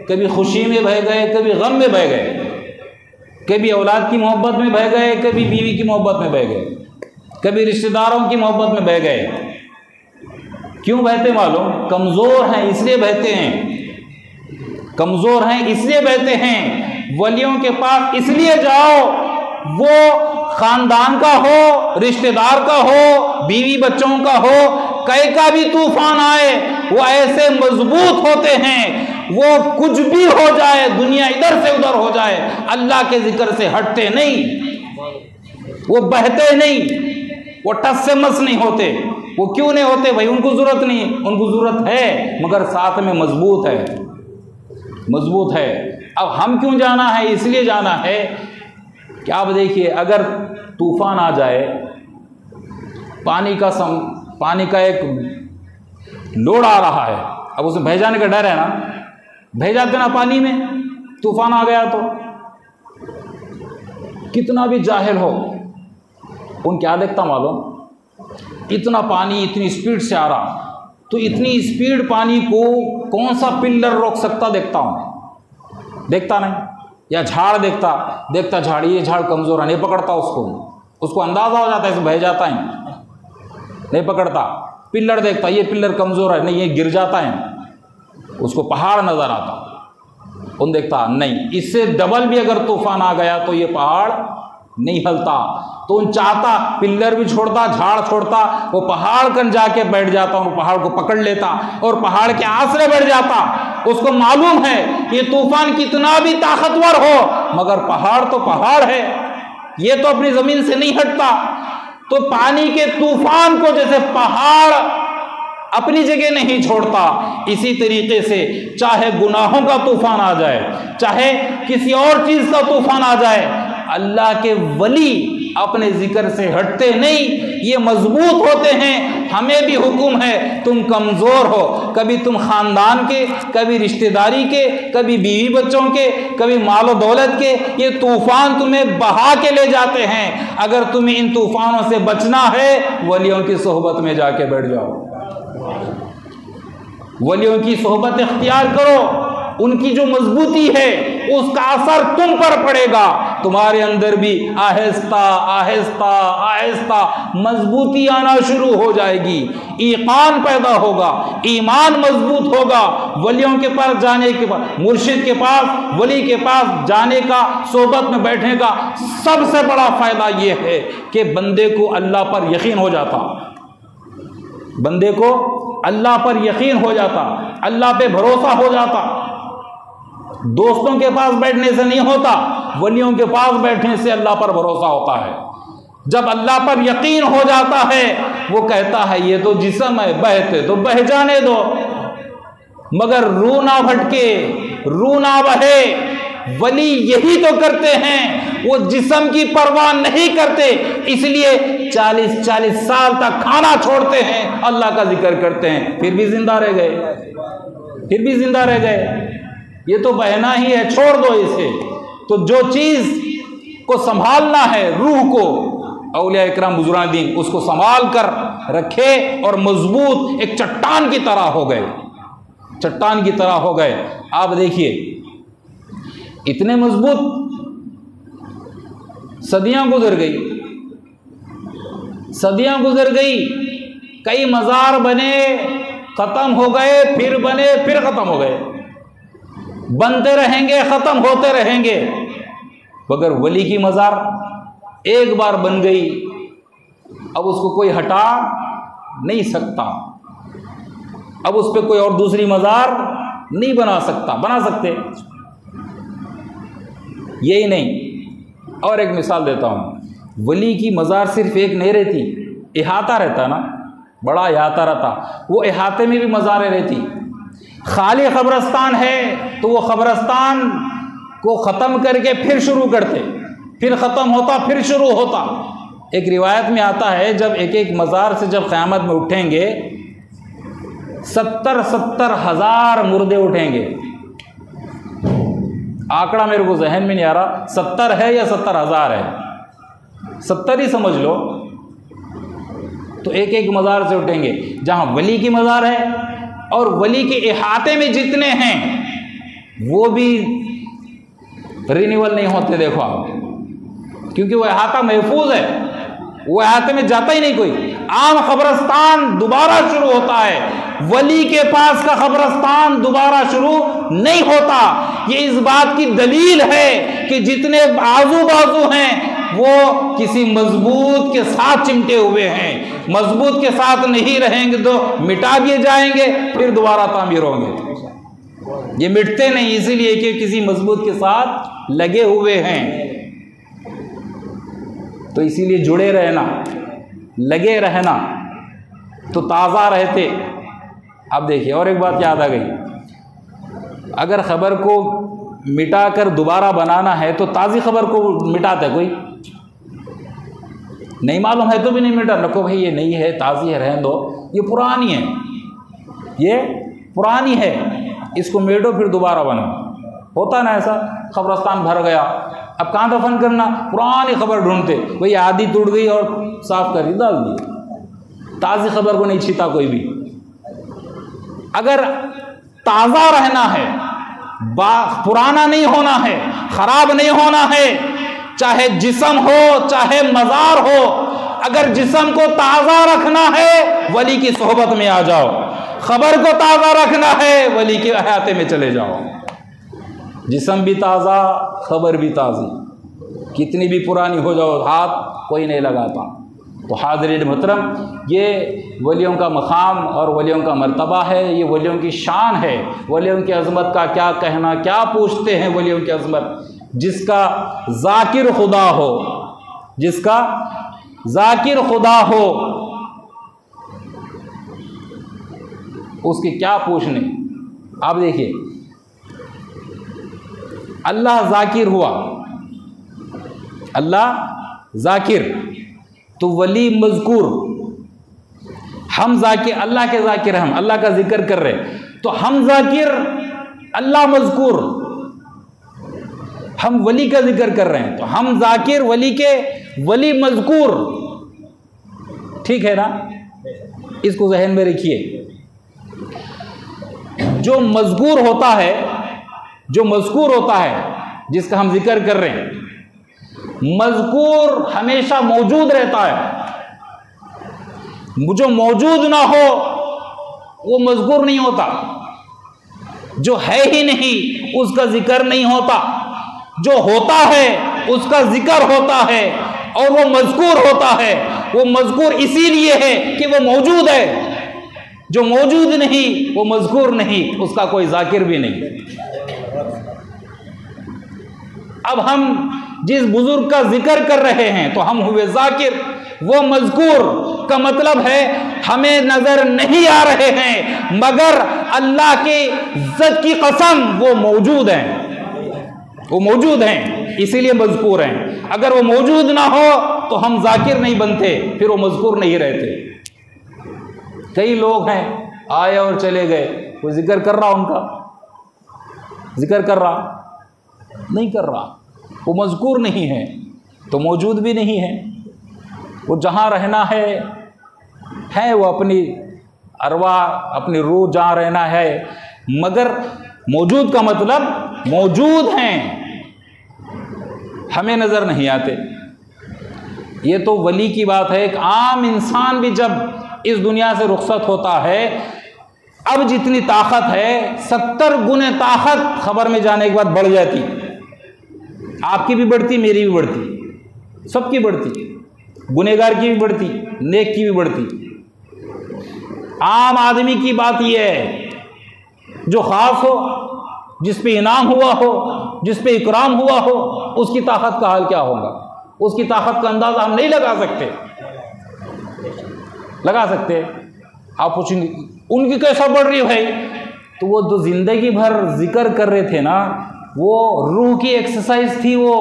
कभी खुशी में बह गए, कभी गम में बह गए, कभी औलाद की मोहब्बत में बह गए, कभी बीवी की मोहब्बत में बह गए, कभी रिश्तेदारों की मोहब्बत में बह गए। क्यों बहते मालूम? कमज़ोर हैं इसलिए बहते हैं, कमज़ोर हैं इसलिए बहते हैं। वलियों के पास इसलिए जाओ, वो ख़ानदान का हो, रिश्तेदार का हो, बीवी बच्चों का हो, कई का भी तूफान आए वो ऐसे मजबूत होते हैं, वो कुछ भी हो जाए, दुनिया इधर से उधर हो जाए, अल्लाह के जिक्र से हटते नहीं, वो बहते नहीं, वो टस से मस नहीं होते। वो क्यों नहीं होते भाई? उनको ज़रूरत नहीं, उनको ज़रूरत है मगर साथ में मजबूत है, मजबूत है। अब हम क्यों जाना है? इसलिए जाना है कि आप देखिए, अगर तूफान आ जाए, पानी का एक लोड आ रहा है, अब उसे बह जाने का डर है ना, बह जाते ना पानी में, तूफान आ गया तो कितना भी जाहिल हो, उन क्या देखता मालूम? इतना पानी इतनी स्पीड से आ रहा, तो इतनी स्पीड पानी को कौन सा पिल्लर रोक सकता? देखता हूँ, देखता नहीं। या झाड़ देखता झाड़, ये झाड़ कमज़ोर है, नहीं पकड़ता उसको अंदाज़ा हो जाता है इसे बह जाता है, नहीं पकड़ता। पिल्लर देखता, ये पिल्लर कमज़ोर है, नहीं ये गिर जाता है, उसको पहाड़ नज़र आता, उन देखता नहीं, इससे डबल भी अगर तूफान आ गया तो ये पहाड़ नहीं हिलता, तो उन चाहता पिल्लर भी छोड़ता, झाड़ छोड़ता, वो पहाड़ कर जाके बैठ जाता, वो पहाड़ को पकड़ लेता और पहाड़ के आसरे बैठ जाता। उसको मालूम है ये तूफान कितना भी ताकतवर हो मगर पहाड़ तो पहाड़ है, ये तो अपनी ज़मीन से नहीं हटता। तो पानी के तूफान को जैसे पहाड़ अपनी जगह नहीं छोड़ता, इसी तरीके से चाहे गुनाहों का तूफान आ जाए, चाहे किसी और चीज़ का तूफान आ जाए, अल्लाह के वली अपने जिक्र से हटते नहीं, ये मजबूत होते हैं। हमें भी हुक्म है, तुम कमज़ोर हो, कभी तुम ख़ानदान के, कभी रिश्तेदारी के, कभी बीवी बच्चों के, कभी मालो दौलत के, ये तूफ़ान तुम्हें बहा के ले जाते हैं। अगर तुम्हें इन तूफ़ानों से बचना है, वलियों की सोहबत में जाके बैठ जाओ, वलियों की सोहबत इख्तियार करो, उनकी जो मजबूती है उसका असर तुम पर पड़ेगा, तुम्हारे अंदर भी आहिस्ता आहिस्ता आहिस्ता मजबूती आना शुरू हो जाएगी, ईमान पैदा होगा, ईमान मजबूत होगा। वलियों के पास जाने के बाद, मुर्शिद के पास, वली के पास जाने का, सोहबत में बैठने का सबसे बड़ा फायदा यह है कि बंदे को अल्लाह पर यकीन हो जाता, बंदे को अल्लाह पर यकीन हो जाता, अल्लाह पे भरोसा हो जाता। दोस्तों के पास बैठने से नहीं होता, वलियों के पास बैठने से अल्लाह पर भरोसा होता है। जब अल्लाह पर यकीन हो जाता है, वो कहता है ये तो जिस्म है, बहते तो बह जाने दो, मगर रू ना भटके, रू ना बहे। वली यही तो करते हैं, वो जिस्म की परवाह नहीं करते, इसलिए 40-40 साल तक खाना छोड़ते हैं, अल्लाह का जिक्र करते हैं, फिर भी जिंदा रह गए, फिर भी जिंदा रह गए। ये तो बहना ही है, छोड़ दो इसे। तो जो चीज़ को संभालना है, रूह को, औलिया इकराम बुजुर्गान दीन उसको संभाल कर रखे और मजबूत एक चट्टान की तरह हो गए, चट्टान की तरह हो गए। आप देखिए इतने मजबूत, सदियां गुजर गई, सदियां गुजर गई, कई मज़ार बने, ख़त्म हो गए, फिर बने, फिर ख़त्म हो गए, बनते रहेंगे, ख़त्म होते रहेंगे, मगर वली की मज़ार एक बार बन गई, अब उसको कोई हटा नहीं सकता, अब उस पर कोई और दूसरी मज़ार नहीं बना सकता, बना सकते यही नहीं। और एक मिसाल देता हूँ, वली की मज़ार सिर्फ एक नहीं रहती, इहाता रहता ना, बड़ा इहाता रहता, वो इहाते में भी मज़ारें रहती। खाली ख़बरस्तान है तो वो ख़बरस्तान को ख़त्म करके फिर शुरू करते, फिर ख़त्म होता, फिर शुरू होता। एक रिवायत में आता है जब एक एक मज़ार से जब क़यामत में उठेंगे 70-70 हज़ार मुर्दे उठेंगे। आंकड़ा मेरे को जहन में नहीं आ रहा, 70 है या 70 हज़ार है, 70 ही समझ लो। तो एक एक मज़ार से उठेंगे। जहाँ वली की मज़ार है और वली के इहाते में जितने हैं वो भी रिन्यूअल नहीं होते, देखो आप, क्योंकि वो इहाता महफूज है, वो इहाते में जाता ही नहीं कोई। आम कब्रस्तान दोबारा शुरू होता है, वली के पास का कब्रस्तान दोबारा शुरू नहीं होता। ये इस बात की दलील है कि जितने आजू बाजू हैं वो किसी मजबूत के साथ चिमटे हुए हैं। मजबूत के साथ नहीं रहेंगे तो मिटा दिए जाएंगे, फिर दोबारा तामीर होंगे। ये मिटते नहीं, इसीलिए कि किसी मजबूत के साथ लगे हुए हैं। तो इसीलिए जुड़े रहना, लगे रहना, तो ताज़ा रहते। अब देखिए और एक बात याद आ गई, अगर ख़बर को मिटा कर दोबारा बनाना है तो ताज़ी खबर को मिटाता है कोई? नहीं मालूम है तो भी नहीं मिटा, रखो भाई ये नहीं है, ताज़ी है, रहने दो, ये पुरानी है, ये पुरानी है, इसको मिटो फिर दोबारा बनाओ। होता ना ऐसा, कब्रस्तान भर गया, अब कहाँ दफन करना, पुरानी खबर ढूंढते, वही आधी टूट गई और साफ कर दी, डाल दी। ताज़ी खबर को नहीं छीता कोई भी। अगर ताज़ा रहना है, पुराना नहीं होना है, खराब नहीं होना है, चाहे जिस्म हो चाहे मज़ार हो, अगर जिस्म को ताज़ा रखना है वली की सोहबत में आ जाओ, खबर को ताज़ा रखना है वली के हयाते में चले जाओ। जिस्म भी ताज़ा, खबर भी ताज़ी, कितनी भी पुरानी हो जाओ हाथ कोई नहीं लगाता। तो हाज़रीन मोहतरम, ये वलियों का मकाम और वलियों का मर्तबा है, ये वलियों की शान है। वलियों की अज़मत का क्या कहना, क्या पूछते हैं वलियों की अज़मत। जिसका ज़ाकिर खुदा हो, जिसका ज़ाकिर खुदा हो, उसके क्या पूछने। आप देखिए, अल्लाह ज़ाकिर हुआ, अल्लाह ज़ाकिर, तो वली मज़कूर। हम ज़ाकिर, अल्लाह के ज़ाकिर, हम अल्लाह का जिक्र कर रहे, तो हम ज़ाकिर, अल्लाह मज़कूर, हम वली का जिक्र कर रहे हैं, तो हम ज़ाकिर वली के, वली मज़कूर, ठीक है ना? इसको जहन में रखिए। जो मज़कूर होता है, जो मज़कूर होता है, जिसका हम जिक्र कर रहे हैं, मज़कूर हमेशा मौजूद रहता है। जो मौजूद ना हो वो मज़कूर नहीं होता। जो है ही नहीं उसका जिक्र नहीं होता, जो होता है उसका जिक्र होता है, और वो मज़कूर होता है। वो मज़कूर इसीलिए है कि वो मौजूद है। जो मौजूद नहीं वो मज़कूर नहीं, उसका कोई ज़ाकिर भी नहीं। अब हम जिस बुजुर्ग का जिक्र कर रहे हैं तो हम हुए ज़ाकिर, वो मज़कूर का मतलब है हमें नजर नहीं आ रहे हैं, मगर अल्लाह के इज्जत की कसम वो मौजूद हैं, वो मौजूद हैं, इसीलिए मज़कूर हैं। अगर वो मौजूद ना हो तो हम ज़ाकिर नहीं बनते, फिर वो मज़कूर नहीं रहते। कई लोग हैं आए और चले गए, वो जिक्र कर रहा, उनका जिक्र कर रहा, नहीं कर रहा, वो मज़कूर नहीं है तो मौजूद भी नहीं है। वो जहाँ रहना है वो अपनी अरवा, अपनी रूह जहाँ रहना है, मगर मौजूद का मतलब मौजूद हैं, हमें नज़र नहीं आते। ये तो वली की बात है। एक आम इंसान भी जब इस दुनिया से रुखसत होता है, अब जितनी ताकत है 70 गुने ताकत खबर में जाने के बाद बढ़ जाती। आपकी भी बढ़ती, मेरी भी बढ़ती, सबकी बढ़ती, गुनहगार की भी बढ़ती, नेक की भी बढ़ती। आम आदमी की बात यह है, जो ख़ास हो, जिस पे इनाम हुआ हो, जिस पे इकराम हुआ हो, उसकी ताकत का हाल क्या होगा? उसकी ताकत का अंदाज़ा हम नहीं लगा सकते। लगा सकते? आप पूछेंगे उनकी कैसा बढ़ रही है भाई? तो वो जो ज़िंदगी भर जिक्र कर रहे थे ना, वो रूह की एक्सरसाइज थी, वो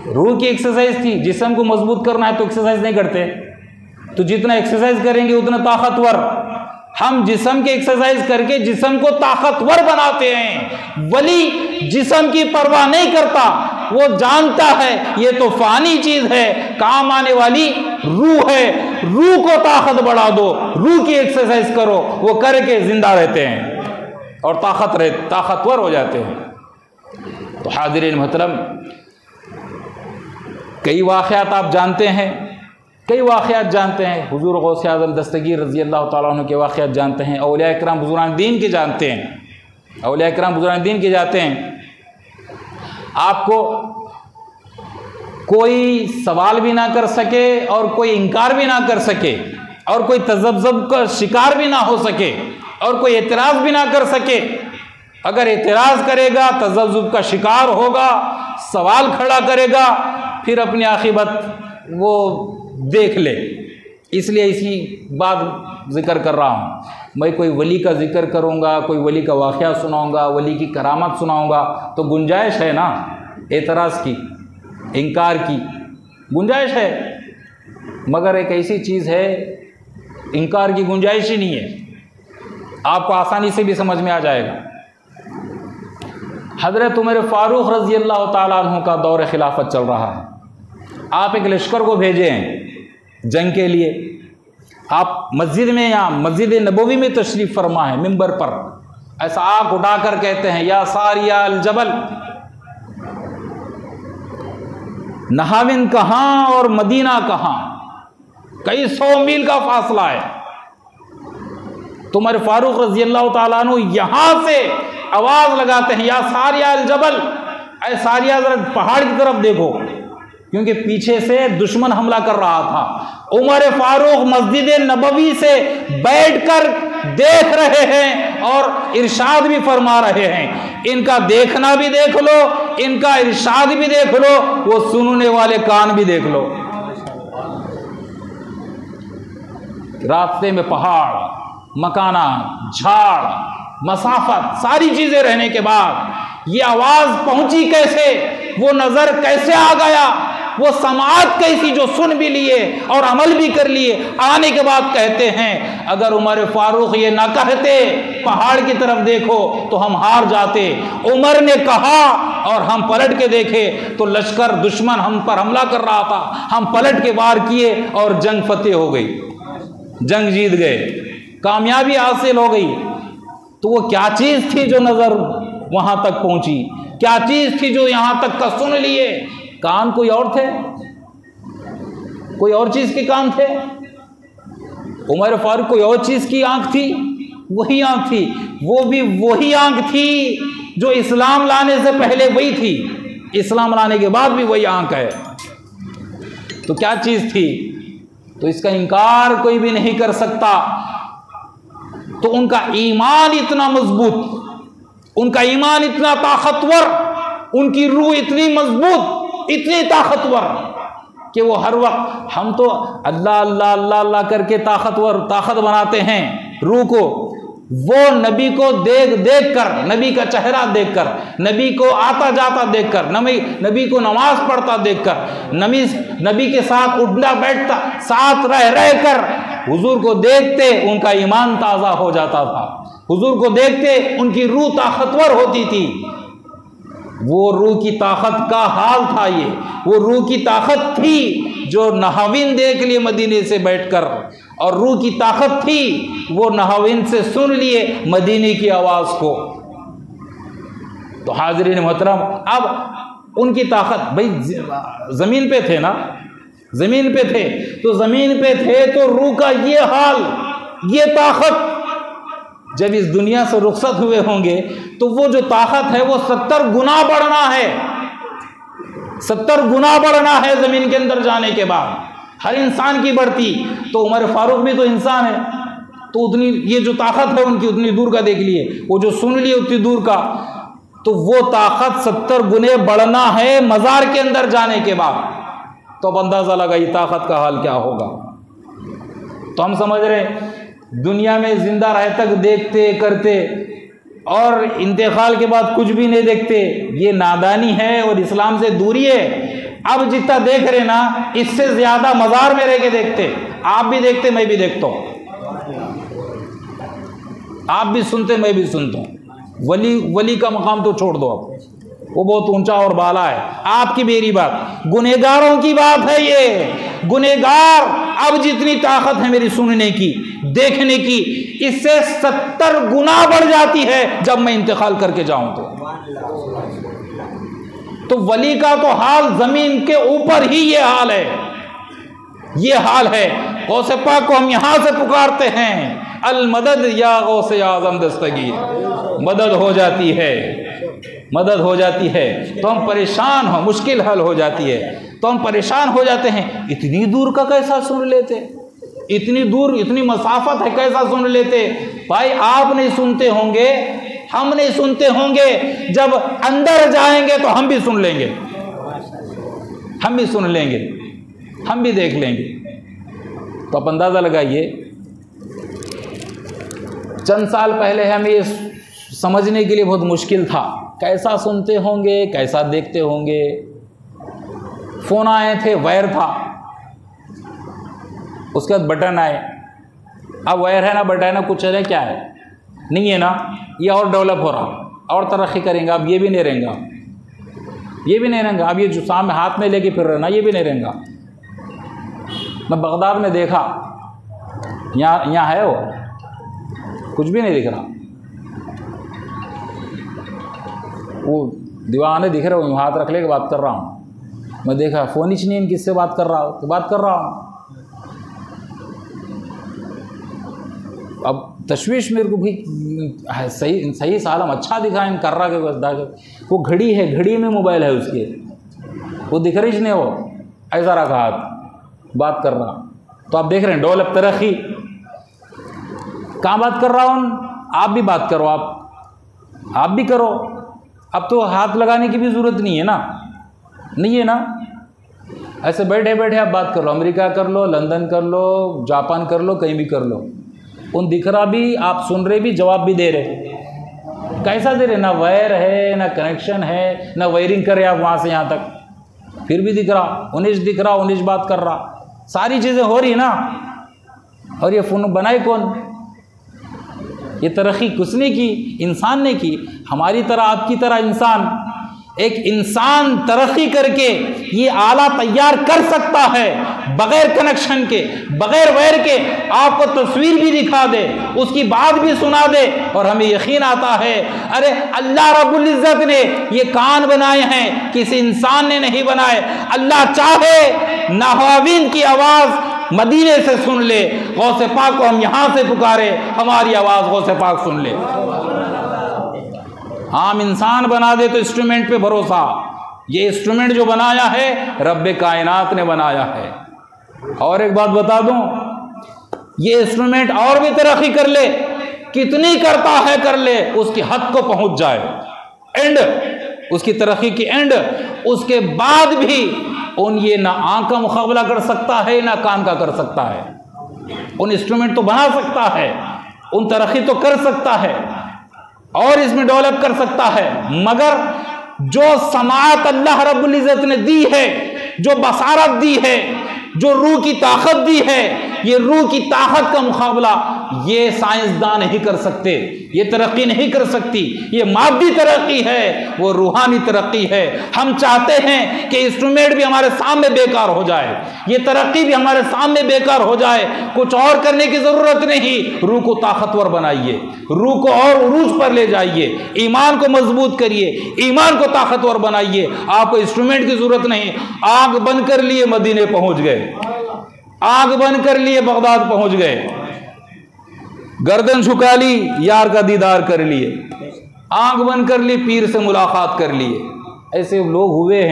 रूह की एक्सरसाइज थी। जिस्म को मजबूत करना है तो एक्सरसाइज नहीं करते, तो जितना एक्सरसाइज करेंगे उतना ताकतवर। हम जिस्म के एक्सरसाइज करके जिस्म को ताकतवर बनाते हैं। वली जिस्म की परवाह नहीं करता, वो जानता है ये तो फानी चीज है, काम आने वाली रूह है, रूह को ताकत बढ़ा दो, रूह की एक्सरसाइज करो, वो करके जिंदा रहते हैं और ताकतवर हो जाते हैं। तो हाज़िरीन मोहतरम, कई वाक़यात आप जानते हैं, कई वाक़यात जानते हैं। हुज़ूर गौसे आज़म दस्तगीर रज़ी अल्लाह तआला अन्हु के वाक़यात जानते हैं, औलिया इकराम बुज़ुर्गान दीन के जानते हैं, औलिया इकराम बुज़ुर्गान दीन के जानते हैं। आपको कोई सवाल भी ना कर सके और कोई इनकार भी ना कर सके और कोई तज़ब्ज़ुब का शिकार भी ना हो सके और कोई एतराज़ भी ना कर सके। अगर एतराज़ करेगा, तज़ब्ज़ुब का शिकार होगा, सवाल खड़ा करेगा, फिर अपनी आखिरत वो देख ले। इसलिए इसी बात ज़िक्र कर रहा हूँ। मैं कोई वली का ज़िक्र करूँगा, कोई वली का वाक़या सुनाऊँगा, वली की करामत सुनाऊँगा, तो गुंजाइश है ना एतराज़ की, इनकार की गुंजाइश है। मगर एक ऐसी चीज़ है, इनकार की गुंजाइश ही नहीं है। आपको आसानी से भी समझ में आ जाएगा। हज़रत उमर फ़ारूक रज़ी अल्लाह ताला अन्हु का दौर खिलाफत चल रहा है। आप एक लश्कर को भेजे हैं जंग के लिए। आप मस्जिद में या मस्जिद नबवी में तशरीफ़ फरमा है, मिंबर पर ऐसा आँख उठाकर कहते हैं, या सारिया अल जबल, नहाविन कहाँ और मदीना कहाँ, कई 100 मील का फासला है। तो उमर फ़ारूक रज़ी अल्लाह ताला अन्हु यहाँ से आवाज़ लगाते हैं, या सारिया अल जबल, ऐ सारिया ज़रा पहाड़ की तरफ देखो, क्योंकि पीछे से दुश्मन हमला कर रहा था। उमर फ़ारूक मस्जिद नबवी से बैठकर देख रहे हैं और इरशाद भी फरमा रहे हैं। इनका देखना भी देख लो, इनका इरशाद भी देख लो, वो सुनने वाले कान भी देख लो। रास्ते में पहाड़, मकाना, झाड़, मसाफत, सारी चीजें रहने के बाद ये आवाज पहुंची कैसे, वो नजर कैसे आ गया, वो समाअत कैसी जो सुन भी लिए और अमल भी कर लिए। आने के बाद कहते हैं, अगर उमर फारूक ये ना कहते पहाड़ की तरफ देखो तो हम हार जाते। उमर ने कहा और हम पलट के देखे तो लश्कर दुश्मन हम पर हमला कर रहा था, हम पलट के वार किए और जंग फतेह हो गई, जंग जीत गए, कामयाबी हासिल हो गई। तो वो क्या चीज थी जो नजर वहां तक पहुंची, क्या चीज थी जो यहां तक का सुन लिए। कान कोई और थे, कोई और चीज के कान थे। उमर फारूक कोई और चीज की आंख थी, वही आंख थी, वो भी वही आंख थी जो इस्लाम लाने से पहले वही थी, इस्लाम लाने के बाद भी वही आंख है। तो क्या चीज थी, तो इसका इनकार कोई भी नहीं कर सकता। तो उनका ईमान इतना मजबूत, उनका ईमान इतना ताकतवर, उनकी रूह इतनी मजबूत, इतनी ताकतवर कि वो हर वक्त, हम तो अल्लाह अल्लाह अल्लाह अल्लाह करके ताकत बनाते हैं रूह को, वो नबी को देख देख कर, नबी का चेहरा देख कर, नबी को आता जाता देख कर, नबी को नमाज पढ़ता देख कर, नबी के साथ उठना बैठता, साथ रह रह कर हुजूर को देखते उनका ईमान ताज़ा हो जाता था। हुजूर को देखते उनकी रूह ताकतवर होती थी। वो रूह की ताकत का हाल था ये, वो रूह की ताकत थी जो नहाविन देख लिए मदीने से बैठकर, और रूह की ताकत थी वो नहाविन से सुन लिए मदीने की आवाज़ को। तो हाज़रीन मोहतरम, अब उनकी ताकत, भाई ज़मीन पे थे ना, ज़मीन पे थे, तो ज़मीन पे थे तो रूह का ये हाल, ये ताकत, जब इस दुनिया से रुखसत हुए होंगे तो वो जो ताकत है वो 70 गुना बढ़ना है, 70 गुना बढ़ना है ज़मीन के अंदर जाने के बाद, हर इंसान की बढ़ती। तो उमर फारूक भी तो इंसान है, तो उतनी ये जो ताकत है उनकी उतनी दूर का देख लिए, वो जो सुन लिए उतनी दूर का, तो वो ताकत 70 गुने बढ़ना है मज़ार के अंदर जाने के बाद। तो अब अंदाज़ा लगाइए ताकत का हाल क्या होगा। तो हम समझ रहे दुनिया में जिंदा रहे तक देखते करते और इंतकाल के बाद कुछ भी नहीं देखते, ये नादानी है और इस्लाम से दूरी है। अब जितना देख रहे ना, इससे ज्यादा मज़ार में रह के देखते, आप भी देखते मैं भी देखता हूँ, आप भी सुनते मैं भी सुनता हूँ। वली का मकाम तो छोड़ दो, आप वो बहुत ऊंचा और बाला है। आपकी मेरी बात, गुनहगारों की बात है ये। गुनहगार अब जितनी ताकत है मेरी सुनने की, देखने की, इससे 70 गुना बढ़ जाती है जब मैं इंतकाल करके जाऊं तो वली का तो हाल जमीन के ऊपर ही ये हाल है, ये हाल है। गौसे पाक को हम यहां से पुकारते हैं, अल मदद या गौसे आजम दस्तगीर, मदद हो जाती है, मदद हो जाती है तो हम परेशान हो, मुश्किल हल हो जाती है तो हम परेशान हो जाते हैं। इतनी दूर का कैसा सुन लेते, इतनी दूर, इतनी मसाफत है, कैसा सुन लेते? भाई आप नहीं सुनते होंगे, हम नहीं सुनते होंगे, जब अंदर जाएंगे तो हम भी सुन लेंगे, हम भी सुन लेंगे, हम भी देख लेंगे। तो आप अंदाज़ा लगाइए, चंद साल पहले हमें ये समझने के लिए बहुत मुश्किल था, कैसा सुनते होंगे, कैसा देखते होंगे। फ़ोन आए थे, वायर था, उसके बाद बटन आए। अब वायर है ना, बटन है ना, कुछ है, क्या है, नहीं है ना। ये और डेवलप हो रहा, और तरक्की करेंगे। अब ये भी नहीं रहेगा, ये भी नहीं रहेगा। अब ये जो सामने हाथ में लेके फिर रहे ना, ये भी नहीं रहेगा। मैं बगदाद में देखा, यहाँ है वो, कुछ भी नहीं दिख रहा, वो दीवाने दिख रहे हो, हाथ रख ले के बात कर रहा हूँ। मैं देखा फ़ोन ही नहीं, किससे बात कर रहा हूँ, तो बात कर रहा हूँ। अब तशवीश मेरे को भी सही सालम अच्छा दिखा इन कर रहा के बस, वो घड़ी है, घड़ी में मोबाइल है उसके, वो दिख रही नहीं, वो ऐसा रखा हाथ, बात कर रहा। तो आप देख रहे हैं डेवलप, तरक्की। कहाँ बात कर रहा हूँ, आप भी बात करो, आप भी करो। अब तो हाथ लगाने की भी ज़रूरत नहीं है ना, नहीं है ना। ऐसे बैठे बैठे आप बात कर लो, अमेरिका कर लो, लंदन कर लो, जापान कर लो, कहीं भी कर लो। उन दिख रहा भी, आप सुन रहे भी, जवाब भी दे रहे। कैसा दे रहे, ना वायर है, ना कनेक्शन है, ना वायरिंग करे आप वहाँ से यहाँ तक, फिर भी दिख रहा, 19 दिख रहा, 19 बात कर रहा, सारी चीज़ें हो रही ना। और ये फ़ोन बनाए कौन? ये तरक्की किसने की? इंसान ने की। हमारी तरह, आपकी तरह इंसान, एक इंसान तरक्की करके ये आला तैयार कर सकता है, बगैर कनेक्शन के, बगैर वायर के। आपको तस्वीर भी दिखा दे, उसकी बात भी सुना दे, और हमें यकीन आता है अरे अल्लाह रब्बुल इज़्ज़त ने ये कान बनाए हैं, किसी इंसान ने नहीं बनाए। अल्लाह चाहे नहावीन की आवाज़ मदीने से सुन ले, गौसे पाक को हम यहाँ से पुकारे, हमारी आवाज़ गौसे पाक सुन ले। हम इंसान बना दे तो इंस्ट्रूमेंट पे भरोसा, ये इंस्ट्रूमेंट जो बनाया है रब्बे कायनात ने बनाया है। और एक बात बता दूं, ये इंस्ट्रूमेंट और भी तरक्की कर ले, कितनी करता है कर ले, उसकी हद को पहुंच जाए, एंड, उसकी तरक्की की एंड, उसके बाद भी उन ये ना आंख का मुकाबला कर सकता है, ना कान का कर सकता है। उन इंस्ट्रूमेंट तो बना सकता है, उन तरक्की तो कर सकता है, और इसमें डेवलप कर सकता है, मगर जो समाअत अल्लाह रब्बुल इज़्ज़त ने दी है, जो बसारत दी है, जो रूह की ताकत दी है, ये रूह की ताकत का मुकाबला ये साइंसदान नहीं कर सकते, ये तरक्की नहीं कर सकती। ये मादी तरक्की है, वो रूहानी तरक्की है। हम चाहते हैं कि इंस्ट्रूमेंट भी हमारे सामने बेकार हो जाए, ये तरक्की भी हमारे सामने बेकार हो जाए, कुछ और करने की ज़रूरत नहीं। रूह को ताकतवर बनाइए, रूह को और उरूज पर ले जाइए, ईमान को मजबूत करिए, ईमान को ताकतवर बनाइए। आपको इंस्ट्रूमेंट की ज़रूरत नहीं। आग बंद कर लिए मदीने पहुँच गए, आग बंद कर लिए बगदाद पहुँच गए, गर्दन झुका ली, यार का दीदार कर लिए, आंख बंद कर ली, पीर से मुलाकात कर लिए। ऐसे लोग हुए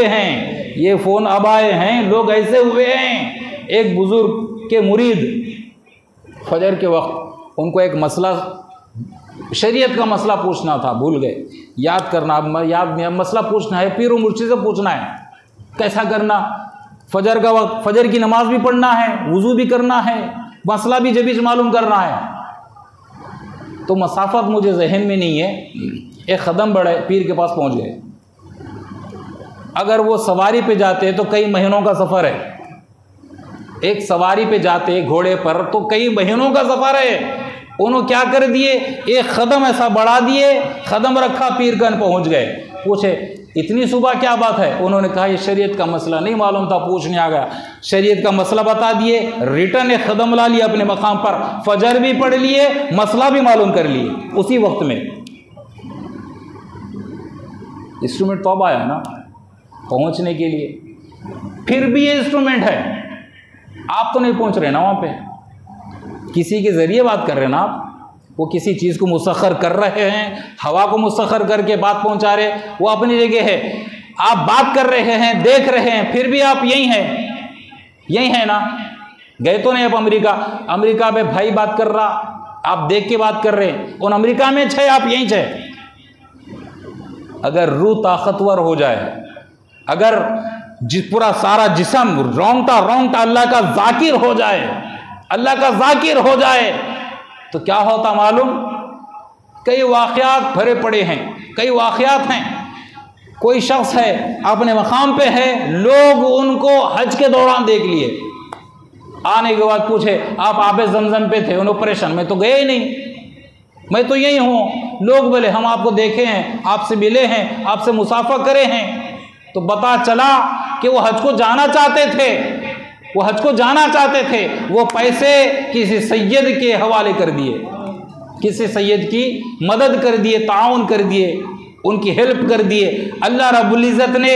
हैं, ये फ़ोन अब आए हैं, लोग ऐसे हुए हैं। एक बुजुर्ग के मुरीद फजर के वक्त उनको एक मसला, शरीयत का मसला पूछना था, भूल गए, याद करना, याद मसला पूछना है, पीर मुर्शिद से पूछना है, कैसा करना। फजर का वक्त, फजर की नमाज भी पढ़ना है, वुज़ू भी करना है, मसला भी जबीज मालूम करना है। तो मसाफत मुझे जहन में नहीं है, एक कदम बढ़े, पीर के पास पहुंच गए। अगर वो सवारी पे जाते तो कई महीनों का सफ़र है, एक सवारी पे जाते घोड़े पर तो कई महीनों का सफ़र है, उन्होंने क्या कर दिए, एक कदम ऐसा बढ़ा दिए, कदम रखा पीरगंज पहुंच गए। पूछे इतनी सुबह क्या बात है? उन्होंने कहा ये शरीयत का मसला नहीं मालूम था, पूछने आ गया। शरीयत का मसला बता दिए, रिटर्न एक कदम ला लिया अपने मकाम पर, फजर भी पढ़ लिए, मसला भी मालूम कर लिए उसी वक्त में। इंस्ट्रूमेंट तो अब आया ना पहुंचने के लिए, फिर भी ये इंस्ट्रूमेंट है, आप तो नहीं पहुंच रहे ना वहां पे, किसी के जरिए बात कर रहे हैं ना आप। वो किसी चीज़ को मुसख्खर कर रहे हैं, हवा को मुसख्खर करके बात पहुंचा रहे, वो अपनी जगह है। आप बात कर रहे हैं, देख रहे हैं, फिर भी आप यही हैं, यही है ना, गए तो नहीं आप अमेरिका। अमेरिका में भाई बात कर रहा, आप देख के बात कर रहे हैं, उन अमेरिका में छे, आप यहीं छे। अगर रूह ताकतवर हो जाए, अगर पूरा सारा जिस्म रोंगटा रोंगटा अल्लाह का जाकिर हो जाए, अल्लाह का जाकिर हो जाए, तो क्या होता मालूम? कई वाक़यात भरे पड़े हैं, कई वाक़यात हैं। कोई शख्स है अपने मकाम पे है, लोग उनको हज के दौरान देख लिए, आने के बाद पूछे आप आबे ज़मज़म पे थे? उन्होंने परेशान, मैं तो गए ही नहीं, मैं तो यही हूँ। लोग बोले हम आपको देखे हैं, आपसे मिले हैं, आपसे मुसाफा करे हैं। तो पता चला कि वो हज को जाना चाहते थे, वो हज को जाना चाहते थे, वो पैसे किसी सैयद के हवाले कर दिए, किसी सैयद की मदद कर दिए, ताउन कर दिए, उनकी हेल्प कर दिए। अल्लाह रब्बुल इज़्ज़त ने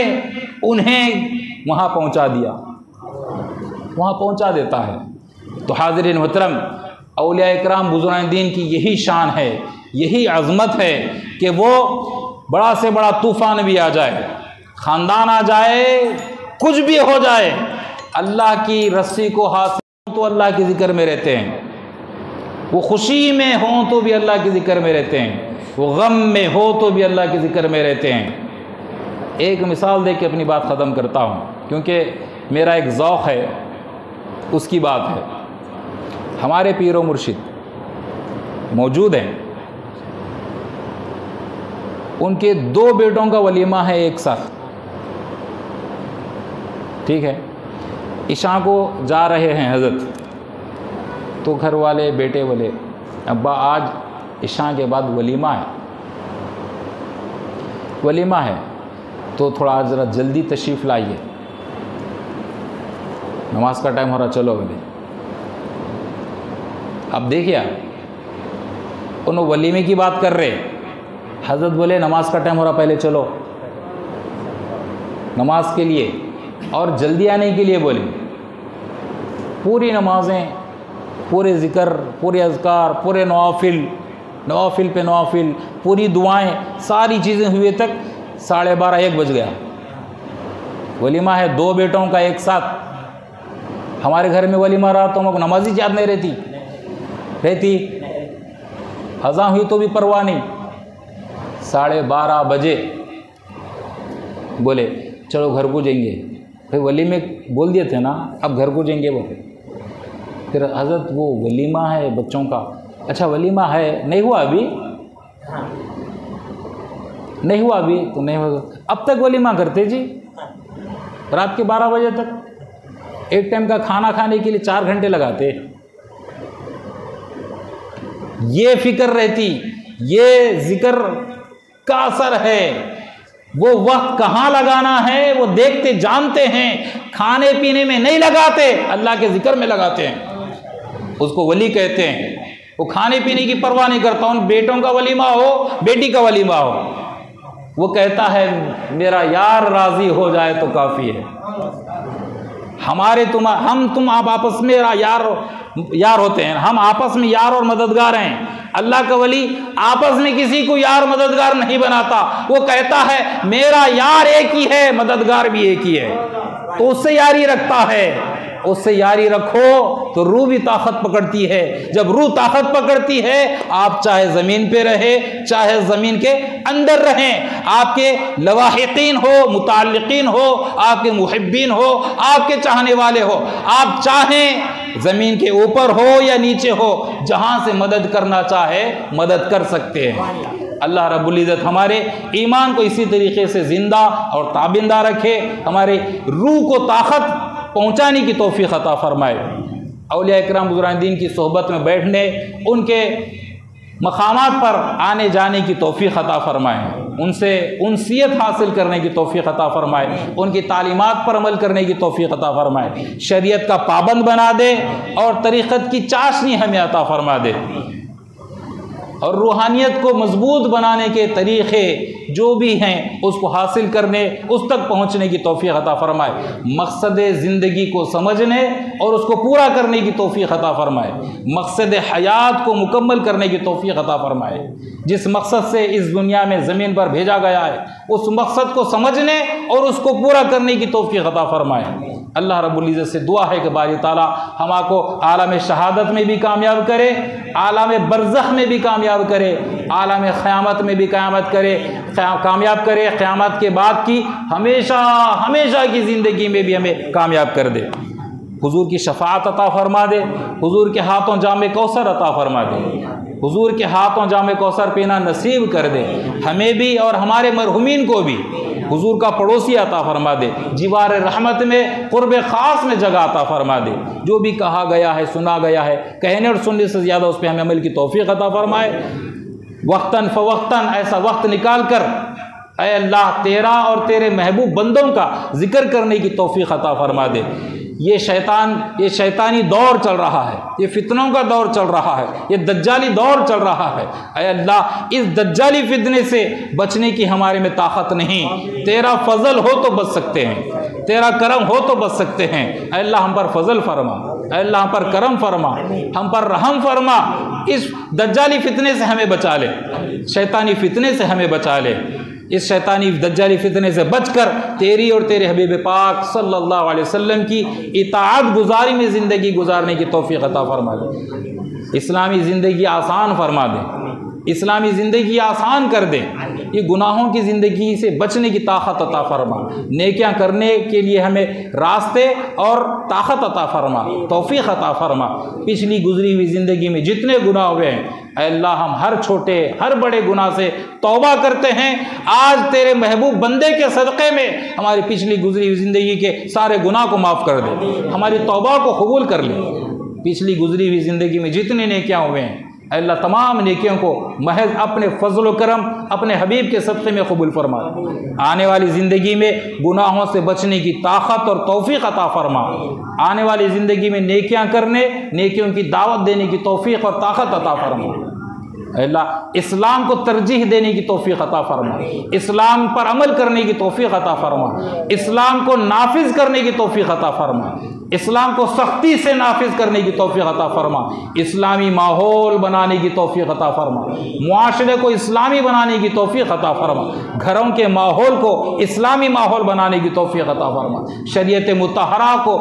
उन्हें वहाँ पहुँचा दिया, वहाँ पहुँचा देता है। तो हाज़िरीन मोहतरम, औलिया इकराम बुज़ुर्गान दीन की यही शान है, यही अज़मत है कि वो बड़ा से बड़ा तूफ़ान भी आ जाए, ख़ानदान आ जाए, कुछ भी हो जाए, अल्लाह की रस्सी को हाथ तो अल्लाह के ज़िक्र में रहते हैं। वो खुशी में हों तो भी अल्लाह के ज़िक्र में रहते हैं, वो गम में हो तो भी अल्लाह के ज़िक्र में रहते हैं। एक मिसाल दे के अपनी बात ख़त्म करता हूँ, क्योंकि मेरा एक ज़ौक़ है, उसकी बात है। हमारे पीरो मुर्शिद मौजूद हैं, उनके 2 बेटों का वलीमा है एक साथ, ठीक है। इशा को जा रहे हैं हज़रत, तो घर वाले बेटे बोले अब्बा आज इशा के बाद वलीमा है, वलीमा है तो थोड़ा ज़रा जल्दी तशरीफ़ लाइए, नमाज का टाइम हो रहा, चलो बोले। अब देखिए उन वलीमे की बात कर रहे, हज़रत बोले नमाज का टाइम हो रहा, पहले चलो नमाज के लिए, और जल्दी आने के लिए बोले। पूरी नमाजें, पूरे ज़िक्र, पूरे अज़कार, पूरे नवाफिल, नवाफिल पे नवाफिल, पूरी दुआएं, सारी चीज़ें हुए तक 12:30 1 बज गया। वलीमा है 2 बेटों का एक साथ। हमारे घर में वलीमा रहा तो हमको नमाज ही याद नहीं रहती, अज़ान हुई तो भी परवाह नहीं। 12:30 बजे बोले चलो घर को जाएंगे, फिर वलीमे बोल दिए थे ना, अब घर को जाएंगे वो। फिर हज़रत वो वलीमा है बच्चों का, अच्छा वलीमा है, नहीं हुआ अभी, नहीं हुआ अभी, तो नहीं हुआ, अब तक वलीमा करते जी, रात के 12 बजे तक। एक टाइम का खाना खाने के लिए 4 घंटे लगाते। ये फिक्र रहती, ये जिक्र का असर है, वो वक्त कहाँ लगाना है वो देखते जानते हैं, खाने पीने में नहीं लगाते, अल्लाह के जिक्र में लगाते हैं, उसको वली कहते हैं। वो खाने पीने की परवाह नहीं करता, उन बेटों का वलीमा हो, बेटी का वलीमा हो, वो कहता है मेरा यार राज़ी हो जाए तो काफ़ी है। हमारे तुम आप आपस में यार होते हैं, हम आपस में यार और मददगार हैं। अल्लाह का वली आपस में किसी को यार मददगार नहीं बनाता, वो कहता है मेरा यार एक ही है, मददगार भी एक ही है, तो उससे यारी रखता है। उससे यारी रखो तो रूह भी ताकत पकड़ती है। जब रूह ताकत पकड़ती है, आप चाहे ज़मीन पे रहे, चाहे ज़मीन के अंदर रहें, आपके लवाहिकीन हो, मुताल्लिकीन हो, आपके मुहिब्बीन हो, आपके चाहने वाले हो, आप चाहें ज़मीन के ऊपर हो या नीचे हो, जहाँ से मदद करना चाहे मदद कर सकते हैं। अल्लाह रब्बुल इज़्ज़त हमारे ईमान को इसी तरीके से ज़िंदा और ताबिंदा रखे, हमारे रूह को ताकत पहुँचाने की तौफीक अता फरमाए। औलिया इकराम बुज़ुर्गान दीन की सोहबत में बैठने, उनके मकामात पर आने जाने की तौफ़ीक़ अता फ़रमाए, उनसे उनसियत हासिल करने की तौफ़ीक़ अता फ़रमाए, उनकी तालीमात पर अमल करने की तौफ़ीक़ अता फ़रमाए, शरीयत का पाबंद बना दे और तरीक़त की चाशनी हमें अता फ़रमा दे, और रूहानियत को मजबूत बनाने के तरीक़े जो भी हैं उसको हासिल करने, उस तक पहुँचने की तौफ़ीक़ अता फ़रमाए, मकसद ज़िंदगी को समझने और उसको पूरा करने की तौफ़ीक़ अता फ़रमाए, मकसद हयात को मुकम्मल करने की तौफ़ीक़ अता फ़रमाए, जिस मकसद से इस दुनिया में ज़मीन पर भेजा गया है उस मकसद को समझने और उसको पूरा करने की तौफ़ीक़ अता फ़रमाए। अल्लाह रब्बुल इज़्ज़त से दुआ है कि बारी ताला हमको आलम शहादत में भी कामयाब करे, आलम बरज़ख में भी कामयाब करे, आलम क़यामत में भी कामयाब करे, क़यामत के बाद की हमेशा हमेशा की ज़िंदगी में भी हमें कामयाब कर दे, हुजूर की शफ़ाअत अता फ़रमा दे, हुजूर के हाथों जामे कौसर अता फ़रमा दे, हुजूर के हाथों जामे कौसर पीना नसीब कर दे, हमें भी और हमारे मरहुमीन को भी हुजूर का पड़ोसी अता फ़रमा दे, जीवार रहमत में क़ुर्ब ख़ास में जगह अता फ़रमा दे। जो भी कहा गया है, सुना गया है, कहने और सुनने से ज़्यादा उस पर हमें अमल की तौफ़ीक़ अता फ़रमाए। वक्तन फ़वक्तन ऐसा वक्त निकाल कर ऐ अल्लाह तेरा और तेरे महबूब बंदों का ज़िक्र करने की तौफ़ीक़ अता फ़रमा दे। ये शैतानी दौर चल रहा है, ये फितनों का दौर चल रहा है, ये दज्जाली दौर चल रहा है। ऐ अल्लाह इस दज्जाली फितने से बचने की हमारे में ताकत नहीं, तेरा फजल हो तो बच सकते हैं, तेरा करम हो तो बच सकते हैं। ऐ अल्लाह हम पर फजल फरमा, ऐ अल्लाह हम पर करम फरमा, हम पर रहम फरमा, इस दज्जाली फितने से हमें बचा ले, शैतानी फितने से हमें बचा ले, इस शैतानी दज्जाली फितने से बचकर तेरी और तेरे हबीब पाक सल्लल्लाहु अलैहि वसल्लम की इताअत गुजारी में ज़िंदगी गुजारने की तौफ़ीक़ अता फ़रमा दे, इस्लामी ज़िंदगी आसान फरमा दे, इस्लामी ज़िंदगी आसान कर दे, ये गुनाहों की ज़िंदगी से बचने की ताकत अता फ़रमा, नेकियां करने के लिए हमें रास्ते और ताकत अता फ़रमा, तौफ़ीक़ अता फ़रमा। पिछली गुजरी हुई ज़िंदगी में जितने गुनाह हुए हैं अल्लाह हम हर छोटे हर बड़े गुनाह से तौबा करते हैं, आज तेरे महबूब बंदे के सदक़े में हमारी पिछली गुजरी हुई ज़िंदगी के सारे गुनाह को माफ़ कर दे, हमारी तौबा को कबूल कर ले। पिछली गुजरी हुई ज़िंदगी में जितने नेकियां हुए हैं अल्लाह तमाम नेकियों को महज अपने फजल करम अपने हबीब के सदक़े में कबूल फरमा। आने वाली ज़िंदगी में गुनाहों से बचने की ताकत और तौफ़ीक़ अता फ़रमा, आने वाली ज़िंदगी में नेकियां करने, नेकियों की दावत देने की तौफ़ीक़ और ताकत अता फ़रमा। अल्लाह इस्लाम को तरजीह देने की तौफ़ीक़ अता फ़रमा, इस्लाम पर अमल करने की तौफ़ीक़ अता फ़रमा, इस्लाम को नाफिज करने की तौफ़ीक़ अता फ़रमा, इस्लाम को सख्ती से नाफिज करने की तौफ़ीक़ अता फ़रमा, इस्लामी माहौल बनाने की तौफ़ीक़ अता फ़रमा, मुआशरे को इस्लामी बनाने की तौफ़ीक़ अता फ़रमा, घरों के माहौल को इस्लामी माहौल बनाने की तौफ़ीक़ अता फ़रमा, शरीयत मुतहरा को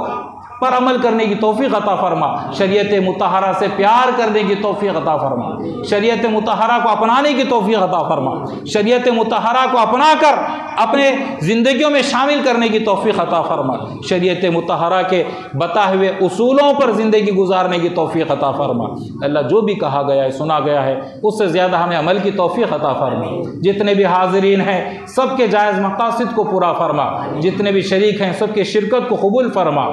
पर अमल करने की तौफ़ीक़ अता फ़रमा, शरीयत मुतहरा से प्यार करने की तौफ़ीक़ अता फ़रमा, शरीयत मुतहरा को अपनाने की तौफ़ीक़ अता फ़रमा, शरीयत मुतहरा को अपना कर अपने ज़िंदगियों में शामिल करने की तौफ़ीक़ अता फ़रमा, शरीयत मुतहरा के बताए हुए उसूलों पर ज़िंदगी गुजारने की तौफ़ीक़ अता फ़रमा। अल्लाह जो भी कहा गया है, सुना गया है, उससे ज़्यादा हमें अमल की तौफ़ीक़ अता फ़रमा। जितने भी हाज़रीन हैं सबके जायज़ मक़ासिद को पूरा फ़रमा, जितने भी शरीक हैं सबके शिरकत को कबूल फ़रमा,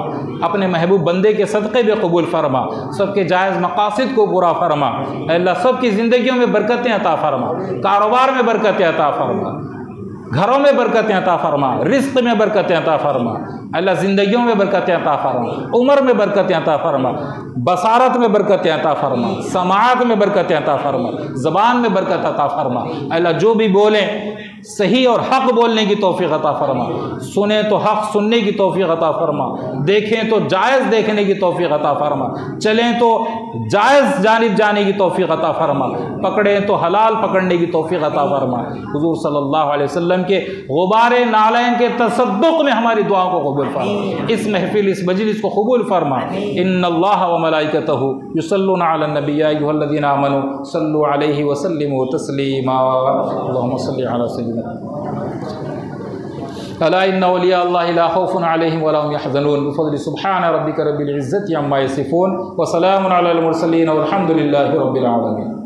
अपने महबूब बंदे के सदक़े भी कबूल फ़रमा, सबके जायज़ मक़ासिद को पूरा फ़रमा। अल्लाह सबकी ज़िंदगियों में बरकतें अता फ़रमा, कारोबार में बरकतें अता फ़रमा, घरों में बरकतें अता फ़रमा, रिज़्क़ में बरकतें अता फ़रमा, अल्लाह ज़िंदगियों में बरकतें अता फ़रमा, उम्र में बरकतें अता फ़रमा, बसारत में बरकतें अता फ़रमा, समाअत में बरकतें अता फ़रमा, ज़बान में बरकत अता फ़रमा। अल्लाह जो भी बोलें सही और हक़ बोलने की तौफ़ीक़ अता फ़रमा, सुने तो हक़ सुनने की तौफ़ीक़ अता फ़रमा, देखें तो जायज़ देखने की तौफ़ीक़ अता फ़रमा, चलें तो जायज़ जानिब जाने की तौफ़ीक़ अता फ़रमा, पकड़ें तो हलाल पकड़ने की तौफ़ीक़ अता फ़रमा। हुज़ूर सल्लल्लाहु अलैहि वसल्लम के गुबारे नालैन के तसद्दुक़ में हमारी दुआओं को कबूल फरमा, इस महफ़िल इस मजलिस को कबूल फरमा। इन्नल्लाह व मलाइकतहु युसल्लूना अलन नबी या अय्युहल्लज़ीना आमनू सल्लु अलैहि व सल्लिमू तस्लीमा। अल्लाहुम्मा सल्लि अला सय्यिदिना अला इन्ना औलिया अल्लाहि ला खौफुन अलैहिम व ला हुम यहज़नून बिफ़ज़्लि सुब्हान रब्बिका रब्बिल इज़्ज़ति अम्मा यसिफ़ून व सलामुन अलल मुरसलीन वल्हम्दुलिल्लाहि रब्बिल आलमीन।